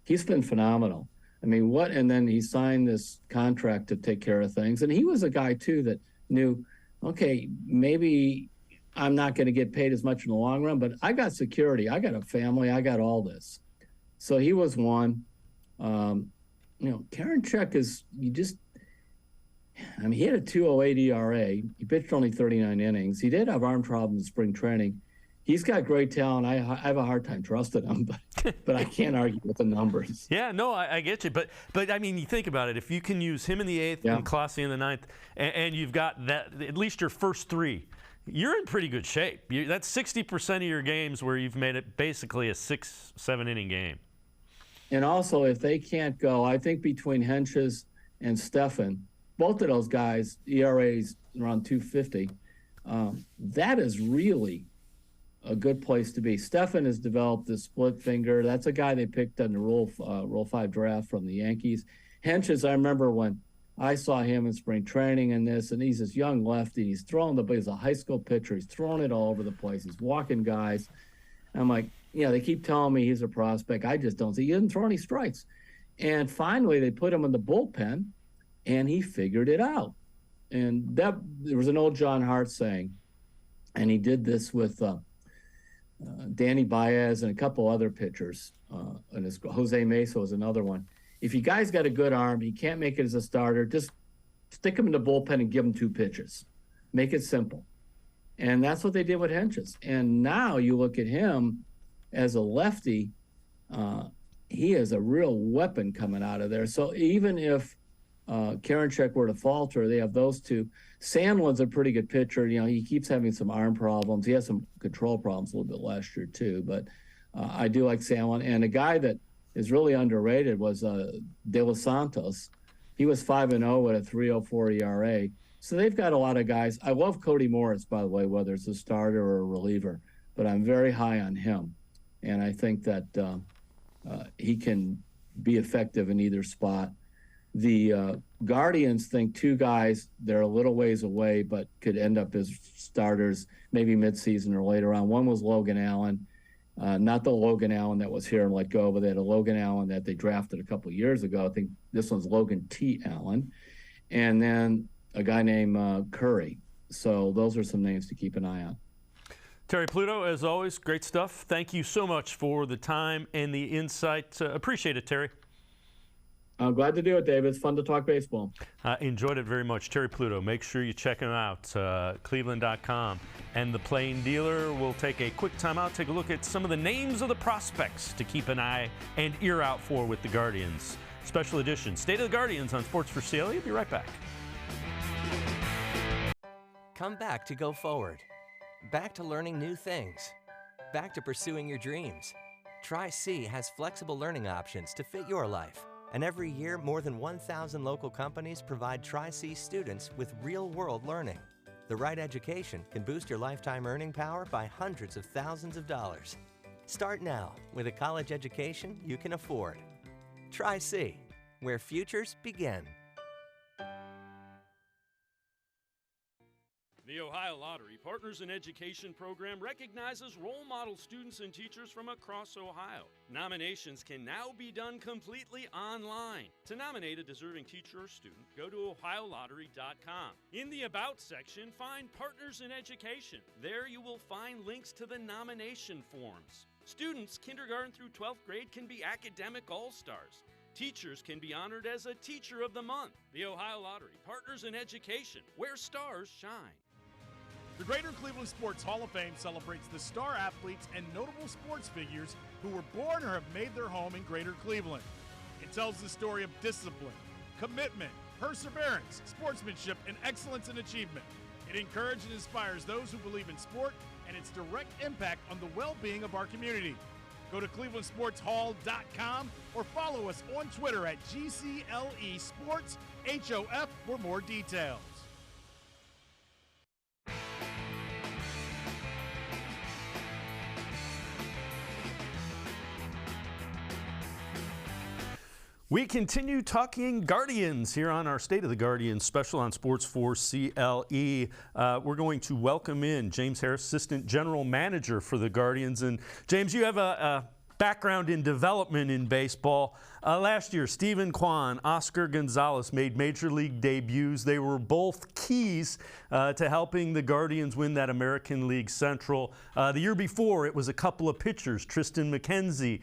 He's been phenomenal. I mean, and then he signed this contract to take care of things. And he was a guy, too, that knew, okay, maybe I'm not going to get paid as much in the long run, but I got security. I got a family. I got all this. So he was one. Karinchak he had a 2.08 ERA. He pitched only 39 innings. He did have arm problems in spring training. He's got great talent. I have a hard time trusting him, but I can't argue with the numbers. Yeah, no, I get you. But I mean, you think about it. If you can use him in the 8th and Clase in the 9th, and you've got that, at least your first 3, you're in pretty good shape. That's 60% of your games where you've made it basically a 6-7 inning game. And also, if they can't go, I think between Hentges and Stephan, both of those guys, ERAs around 250, that is really a good place to be. Stephan has developed this split finger. That's a guy they picked on the Rule 5 draft from the Yankees. Hentges, I remember when I saw him in spring training and he's this young lefty. He's throwing he's a high school pitcher. He's throwing it all over the place. He's walking guys. I'm like, they keep telling me he's a prospect. I just don't see. He didn't throw any strikes. And finally, they put him in the bullpen, and he figured it out. And there was an old John Hart saying, and he did this with Danny Baez and a couple other pitchers. And Jose Mesa was another one. If you guys got a good arm, he can't make it as a starter, just stick him in the bullpen and give him 2 pitches. Make it simple. And that's what they did with Hentges. And now you look at him as a lefty, he is a real weapon coming out of there. So even if Karinchak were to falter, they have those 2. Sandlin's a pretty good pitcher. He keeps having some arm problems. He has some control problems a little bit last year too. But I do like Sandlin. And a guy that is really underrated was De Los Santos. He was 5-0 with a 3.04 ERA. So they've got a lot of guys. I love Cody Morris, by the way, whether it's a starter or a reliever. But I'm very high on him. And I think that he can be effective in either spot. The Guardians think two guys, they're a little ways away, but could end up as starters maybe midseason or later on. One was Logan Allen, not the Logan Allen that was here and let go, but they had a Logan Allen that they drafted a couple of years ago. I think this one's Logan T. Allen. And then a guy named Curry. So those are some names to keep an eye on. Terry Pluto, as always, great stuff. Thank you so much for the time and the insight. Appreciate it, Terry. I'm glad to do it, David. It's fun to talk baseball. Enjoyed it very much. Terry Pluto, make sure you check him out, cleveland.com. And the Plain Dealer will take a quick timeout, take a look at some of the names of the prospects to keep an eye and ear out for with the Guardians. Special edition, State of the Guardians on Sports4CLE. We'll be right back. Come back to go forward. Back to learning new things. Back to pursuing your dreams. Tri-C has flexible learning options to fit your life. And every year, more than 1,000 local companies provide Tri-C students with real-world learning. The right education can boost your lifetime earning power by hundreds of thousands of dollars. Start now with a college education you can afford. Tri-C, where futures begin. The Ohio Lottery Partners in Education program recognizes role model students and teachers from across Ohio. Nominations can now be done completely online. To nominate a deserving teacher or student, go to ohiolottery.com. In the About section, find Partners in Education. There you will find links to the nomination forms. Students kindergarten through 12th grade can be academic all-stars. Teachers can be honored as a Teacher of the Month. The Ohio Lottery Partners in Education, where stars shine. The Greater Cleveland Sports Hall of Fame celebrates the star athletes and notable sports figures who were born or have made their home in Greater Cleveland. It tells the story of discipline, commitment, perseverance, sportsmanship, and excellence in achievement. It encourages and inspires those who believe in sport and its direct impact on the well-being of our community. Go to clevelandsportshall.com or follow us on Twitter at GCLE Sports HOF for more details. We continue talking Guardians here on our State of the Guardians special on Sports4CLE. We're going to welcome in James Harris, Assistant General Manager for the Guardians. And James, you have a background in development in baseball. Last year, Steven Kwan, Oscar Gonzalez made Major League debuts. They were both keys to helping the Guardians win that American League Central. The year before, it was a couple of pitchers, Tristan McKenzie,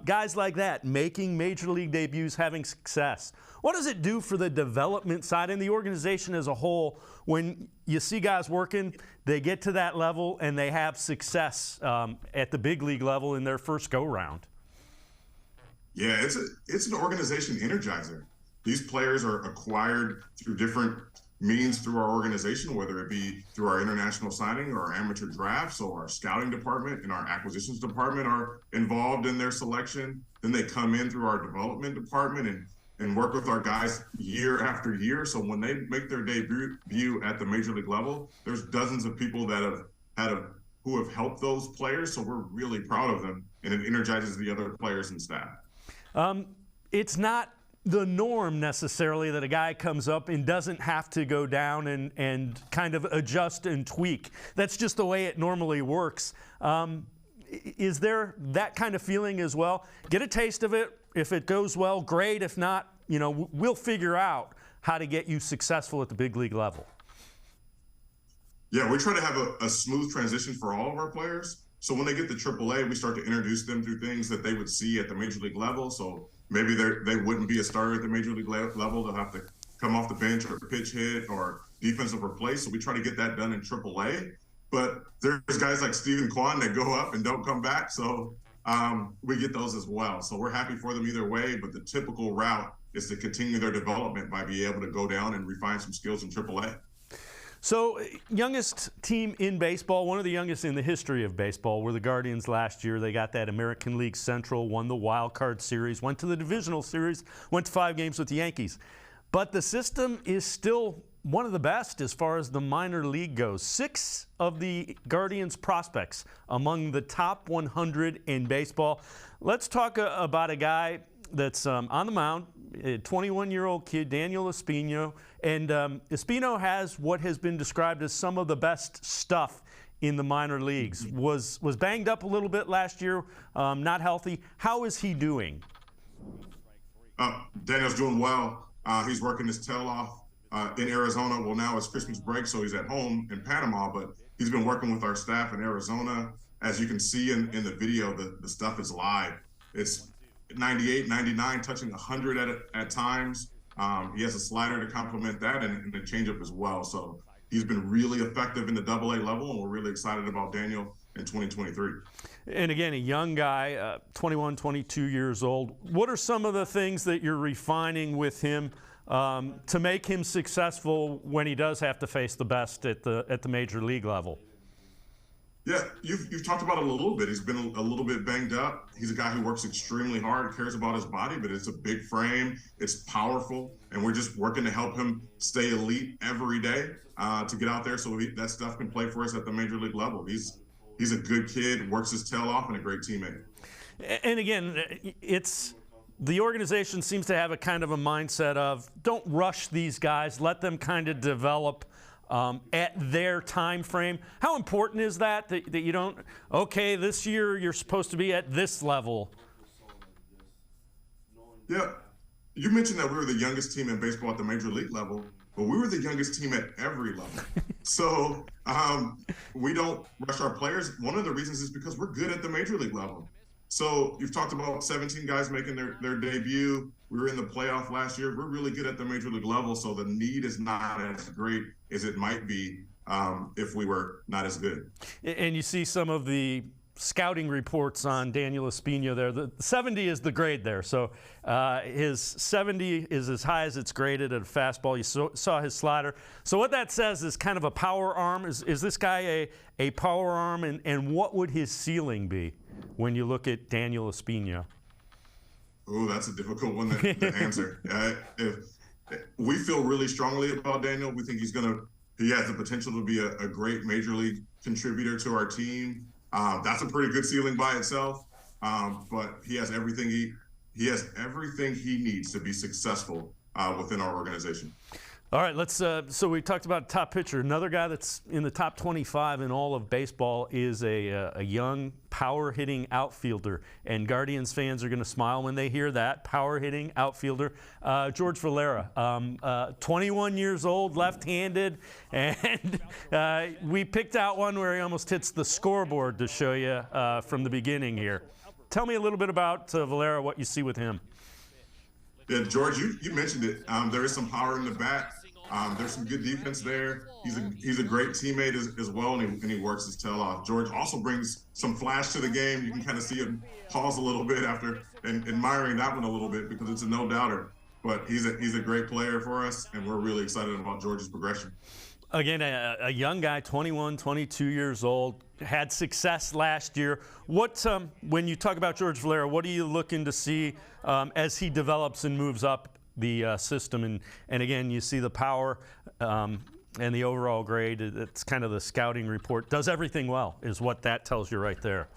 guys like that, making Major League debuts, having success. What does it do for the development side and the organization as a whole when you see guys working, they get to that level, and they have success at the big league level in their first go-round? Yeah, it's an organization energizer. These players are acquired through different means through our organization, whether it be through our international signing or our amateur drafts, or our scouting department and our acquisitions department are involved in their selection. Then they come in through our development department and work with our guys year after year. So when they make their debut at the major league level, there's dozens of people that who have helped those players. So we're really proud of them, and it energizes the other players and staff. It's not the norm necessarily that a guy comes up and doesn't have to go down and kind of adjust and tweak. That's just the way it normally works. Is there that kind of feeling as well? Get a taste of it. If it goes well, great. If not, we'll figure out how to get you successful at the big league level. Yeah, we try to have a smooth transition for all of our players. So when they get to AAA, we start to introduce them to things that they would see at the major league level. So maybe they wouldn't be a starter at the major league level. They'll have to come off the bench or pitch hit or defensive replace. So we try to get that done in AAA. But there's guys like Steven Kwan that go up and don't come back. So we get those as well. So we're happy for them either way. But the typical route is to continue their development by being able to go down and refine some skills in AAA. So, youngest team in baseball, one of the youngest in the history of baseball, were the Guardians last year. They got that American League Central, won the Wild Card Series, went to the Divisional Series, went to 5 games with the Yankees. But the system is still one of the best as far as the minor league goes. 6 of the Guardians prospects among the top 100 in baseball. Let's talk about a guy that's on the mound, a 21-year-old kid, Daniel Espino. And Espino has what has been described as some of the best stuff in the minor leagues. Was banged up a little bit last year, not healthy. How is he doing? Daniel's doing well. He's working his tail off in Arizona. Well, now it's Christmas break, so he's at home in Panama, but he's been working with our staff in Arizona. As you can see in the video, the stuff is live. It's 98, 99, touching 100 at times. He has a slider to complement that and a changeup as well. So he's been really effective in the AA level, and we're really excited about Daniel in 2023. And again, a young guy, 21, 22 years old. What are some of the things that you're refining with him to make him successful when he does have to face the best at the major league level? Yeah, you've talked about it a little bit. He's been a little bit banged up. He's a guy who works extremely hard, cares about his body, but it's a big frame, it's powerful, and we're just working to help him stay elite every day to get out there so that stuff can play for us at the major league level. He's a good kid, works his tail off, and a great teammate. And again, the organization seems to have a kind of a mindset of don't rush these guys, let them kind of develop at their time frame. How important is that you don't, okay, this year you're supposed to be at this level? Yeah, you mentioned that we were the youngest team in baseball at the major league level, but we were the youngest team at every level. So we don't rush our players. One of the reasons is because we're good at the major league level. So you've talked about 17 guys making their debut. We were in the playoff last year. We're really good at the major league level, so the need is not as great as it might be if we were not as good. And you see some of the scouting reports on Daniel Espino there. The 70 is the grade there. So his 70 is as high as it's graded at a fastball. You saw his slider. So what that says is kind of a power arm. Is this guy a power arm, and what would his ceiling be when you look at Daniel Espino? Oh, that's a difficult one to answer. We feel really strongly about Daniel. We think he has the potential to be a great major league contributor to our team. That's a pretty good ceiling by itself. But he has everything he needs to be successful within our organization. All right, let's. So we talked about top pitcher. Another guy that's in the top 25 in all of baseball is a young power-hitting outfielder, and Guardians fans are going to smile when they hear that power-hitting outfielder, George Valera, 21 years old, left-handed, and we picked out one where he almost hits the scoreboard to show you from the beginning here. Tell me a little bit about Valera, what you see with him. Yeah, George, you mentioned it. There is some power in the bat. There's some good defense there. He's a great teammate as well, and he works his tail off. George also brings some flash to the game. You can kind of see him pause a little bit after and admiring that one a little bit because it's a no-doubter. But he's a great player for us, and we're really excited about George's progression. Again, a young guy, 21, 22 years old, had success last year. What, when you talk about George Valera, what are you looking to see as he develops and moves up the system? And again, you see the power and the overall grade. It's kind of the scouting report. Does everything well is what that tells you right there.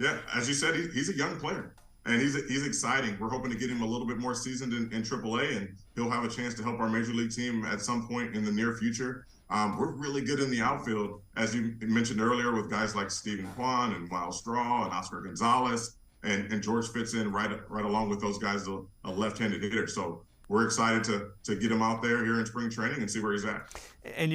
Yeah, as you said, he's a young player. And he's exciting. We're hoping to get him a little bit more seasoned in AAA, and he'll have a chance to help our major league team at some point in the near future. We're really good in the outfield, as you mentioned earlier, with guys like Steven Kwan and Miles Straw and Oscar Gonzalez, and George fits in right along with those guys, a left-handed hitter. So we're excited to get him out there here in spring training and see where he's at. And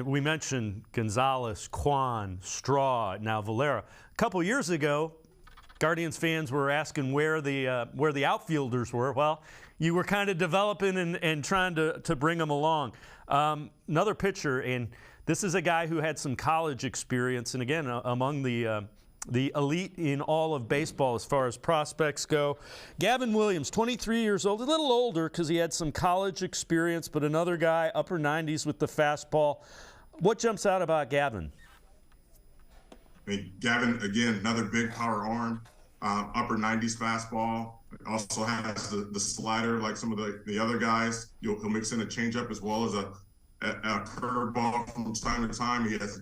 we mentioned Gonzalez, Kwan, Straw, now Valera. A couple years ago, Guardians fans were asking where the outfielders were. Well, you were kind of developing and trying to bring them along. Another pitcher, and this is a guy who had some college experience, and again, among the elite in all of baseball as far as prospects go. Gavin Williams, 23 years old, a little older because he had some college experience, but another guy, upper 90s with the fastball. What jumps out about Gavin? Gavin, again, another big power arm, upper 90s fastball. Also has the slider like some of the other guys. He'll mix in a changeup as well as a curveball from time to time. He has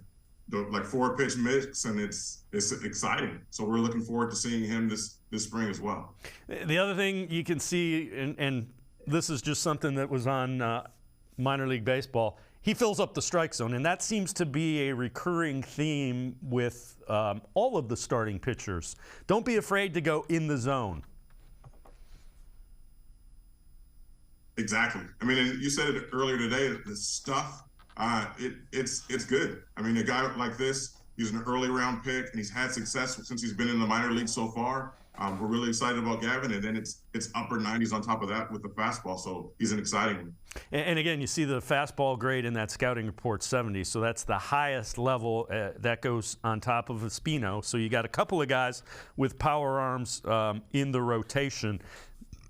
like 4-pitch mix, and it's exciting. So we're looking forward to seeing him this spring as well. The other thing you can see, and this is just something that was on minor league baseball, he fills up the strike zone, and that seems to be a recurring theme with all of the starting pitchers. Don't be afraid to go in the zone. Exactly. I mean, and you said it earlier today, the stuff, it's good. I mean, a guy like this, he's an early round pick, and he's had success since he's been in the minor league so far. We're really excited about Gavin, and then it's upper 90s on top of that with the fastball, so he's an exciting one. And again, you see the fastball grade in that scouting report 70, so that's the highest level that goes on top of Espino. So you got a couple of guys with power arms in the rotation.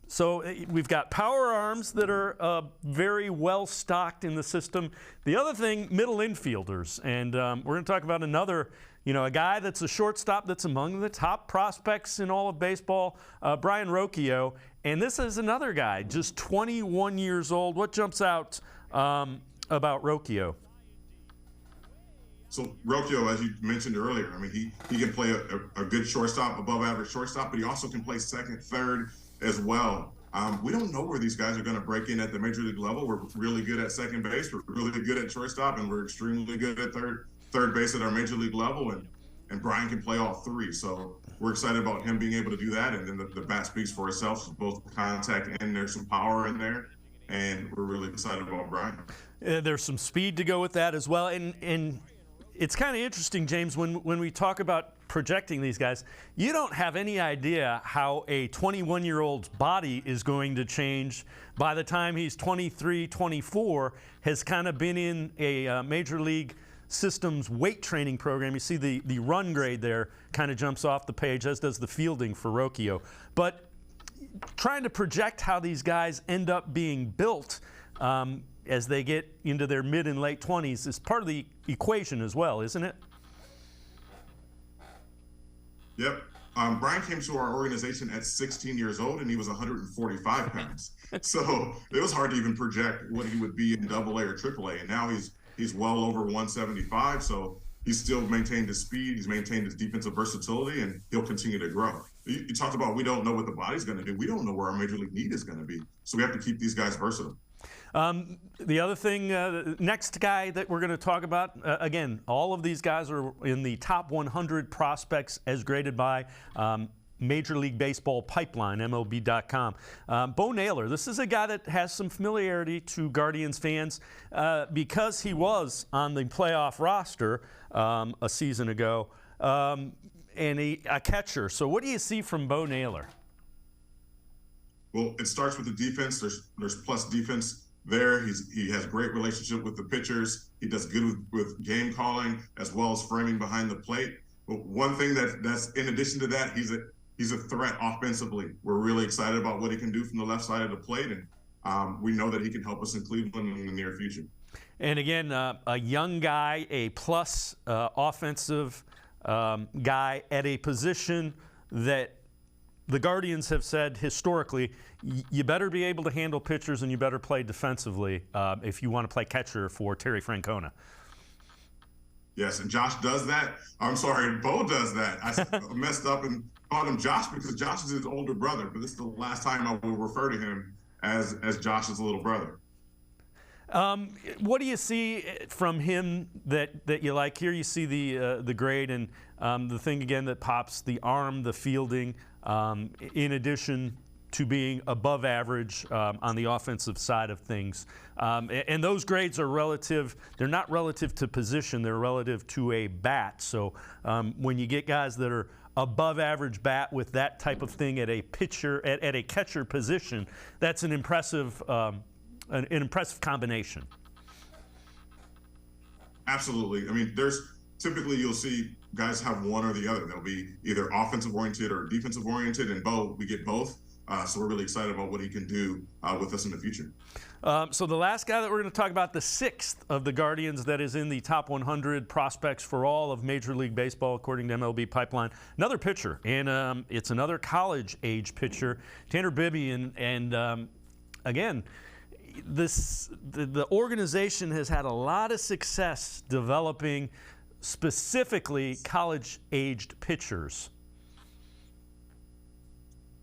So we've got power arms that are very well stocked in the system. The other thing, middle infielders, and we're going to talk about another, a guy that's a shortstop that's among the top prospects in all of baseball, Brian Rocchio. And this is another guy, just 21 years old. What jumps out about Rocchio? So Rocchio, as you mentioned earlier, I mean, he can play a good shortstop, above average shortstop, but he also can play second, third as well. We don't know where these guys are going to break in at the major league level. We're really good at second base, we're really good at shortstop, and we're extremely good at third base at our major league level. And Brian can play all three. So we're excited about him being able to do that. And then the bat speaks for itself, both contact and there's some power in there. And we're really excited about Brian. There's some speed to go with that as well. And it's kind of interesting, James, when we talk about projecting these guys, you don't have any idea how a 21-year-old's body is going to change by the time he's 23, 24, has kind of been in a major league systems weight training program. You see the run grade there kind of jumps off the page, as does the fielding for Rocchio. But trying to project how these guys end up being built as they get into their mid and late 20s is part of the equation as well, isn't it? Yep. Brian came to our organization at 16 years old, and he was 145 pounds. So it was hard to even project what he would be in AA or AAA. And now he's well over 175. So he's still maintained his speed. He's maintained his defensive versatility, and he'll continue to grow. You talked about we don't know what the body's going to do. We don't know where our major league need is going to be. So we have to keep these guys versatile. The other thing, next guy that we're going to talk about, again, all of these guys are in the top 100 prospects as graded by Major League Baseball Pipeline, MLB.com. Bo Naylor, this is a guy that has some familiarity to Guardians fans because he was on the playoff roster a season ago, and a catcher. So what do you see from Bo Naylor? Well, it starts with the defense. There's plus defense there. He has a great relationship with the pitchers. He does good with game calling as well as framing behind the plate. But one thing that's in addition to that, he's a threat offensively. We're really excited about what he can do from the left side of the plate, and we know that he can help us in Cleveland in the near future. And again, a young guy, a plus offensive guy at a position that the Guardians have said historically, you better be able to handle pitchers and you better play defensively if you want to play catcher for Terry Francona. Yes, and Josh does that. I'm sorry, Bo does that. I messed up and called him Josh because Josh is his older brother, but this is the last time I will refer to him as Josh's little brother. What do you see from him that you like? Here you see the grade, and the thing again that pops, the arm, the fielding, in addition to being above average on the offensive side of things. And those grades are relative. They're not relative to position. They're relative to a bat. So when you get guys that are above average bat with that type of thing at a pitcher, at a catcher position, that's an impressive combination. Absolutely. I mean, typically you'll see guys have one or the other. They'll be either offensive oriented or defensive oriented, and we get both. So we're really excited about what he can do with us in the future. So the last guy that we're going to talk about, the sixth of the Guardians that is in the top 100 prospects for all of Major League Baseball, according to MLB Pipeline, another pitcher, and it's another college-age pitcher, Tanner Bibby, and again, the organization has had a lot of success developing specifically college-aged pitchers?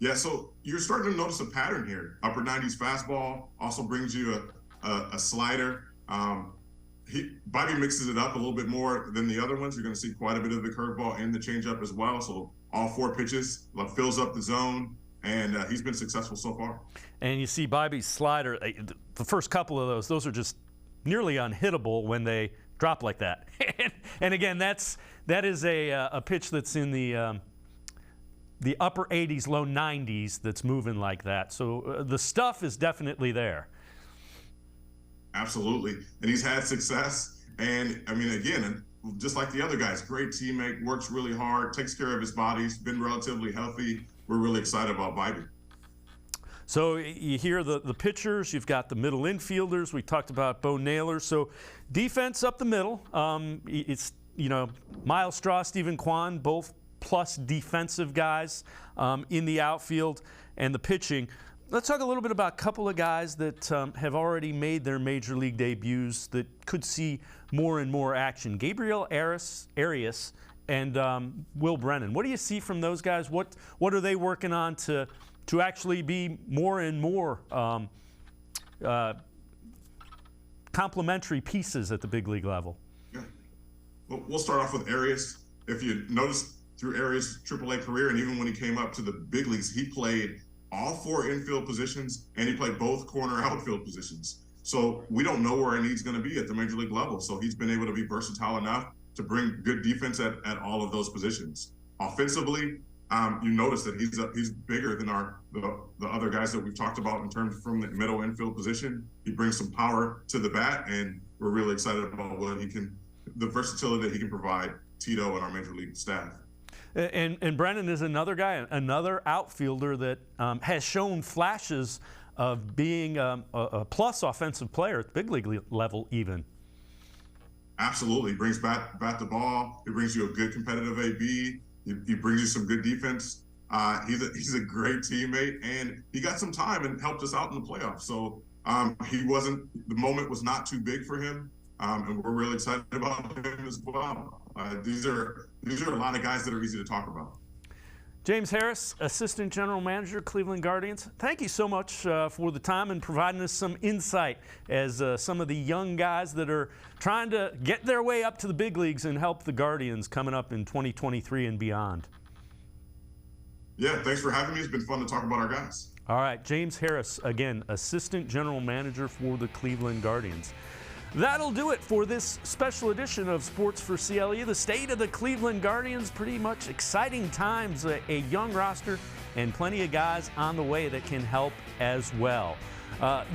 Yeah, so you're starting to notice a pattern here. Upper 90s fastball also brings you a slider. Bobby mixes it up a little bit more than the other ones. You're going to see quite a bit of the curveball and the changeup as well. So all 4 pitches fills up the zone, and he's been successful so far. And you see Bobby's slider, the first couple of those are just nearly unhittable when they drop like that. And again, that is a pitch that's in the upper 80s, low 90s that's moving like that. So the stuff is definitely there. Absolutely. And he's had success. And I mean, again, just like the other guys, great teammate, works really hard, takes care of his body, he's been relatively healthy. We're really excited about Bobby. So you hear the pitchers, you've got the middle infielders. We talked about Bo Naylor. So defense up the middle. It's, Miles Straw, Stephen Kwan, both plus defensive guys in the outfield, and the pitching. Let's talk a little bit about a couple of guys that have already made their major league debuts that could see more and more action. Gabriel Arias and Will Brennan. What do you see from those guys? What are they working on to actually be more and more complementary pieces at the big league level? Yeah. Well, we'll start off with Arias. If you notice through Arias' AAA career, and even when he came up to the big leagues, he played all 4 infield positions, and he played both corner outfield positions. So we don't know where he's going to be at the major league level. So he's been able to be versatile enough to bring good defense at all of those positions. Offensively, you notice that he's bigger than the other guys that we've talked about in terms from the middle infield position. He brings some power to the bat, and we're really excited about the versatility that he can provide Tito and our major league staff. And Brennan is another guy, another outfielder that has shown flashes of being a plus offensive player at the big league level even. Absolutely. He brings bat the ball. He brings you a good competitive AB. He brings you some good defense. He's a great teammate, and he got some time and helped us out in the playoffs. So the moment was not too big for him, and we're really excited about him as well. These are a lot of guys that are easy to talk about. James Harris, Assistant General Manager, Cleveland Guardians. Thank you so much for the time and providing us some insight as some of the young guys that are trying to get their way up to the big leagues and help the Guardians coming up in 2023 and beyond. Yeah, thanks for having me. It's been fun to talk about our guys. All right, James Harris, again, Assistant General Manager for the Cleveland Guardians. That'll do it for this special edition of Sports4CLE. The state of the Cleveland Guardians, pretty much exciting times, a young roster, and plenty of guys on the way that can help as well.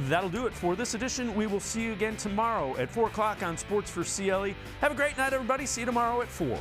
That'll do it for this edition. We will see you again tomorrow at 4 o'clock on Sports4CLE. Have a great night, everybody. See you tomorrow at 4.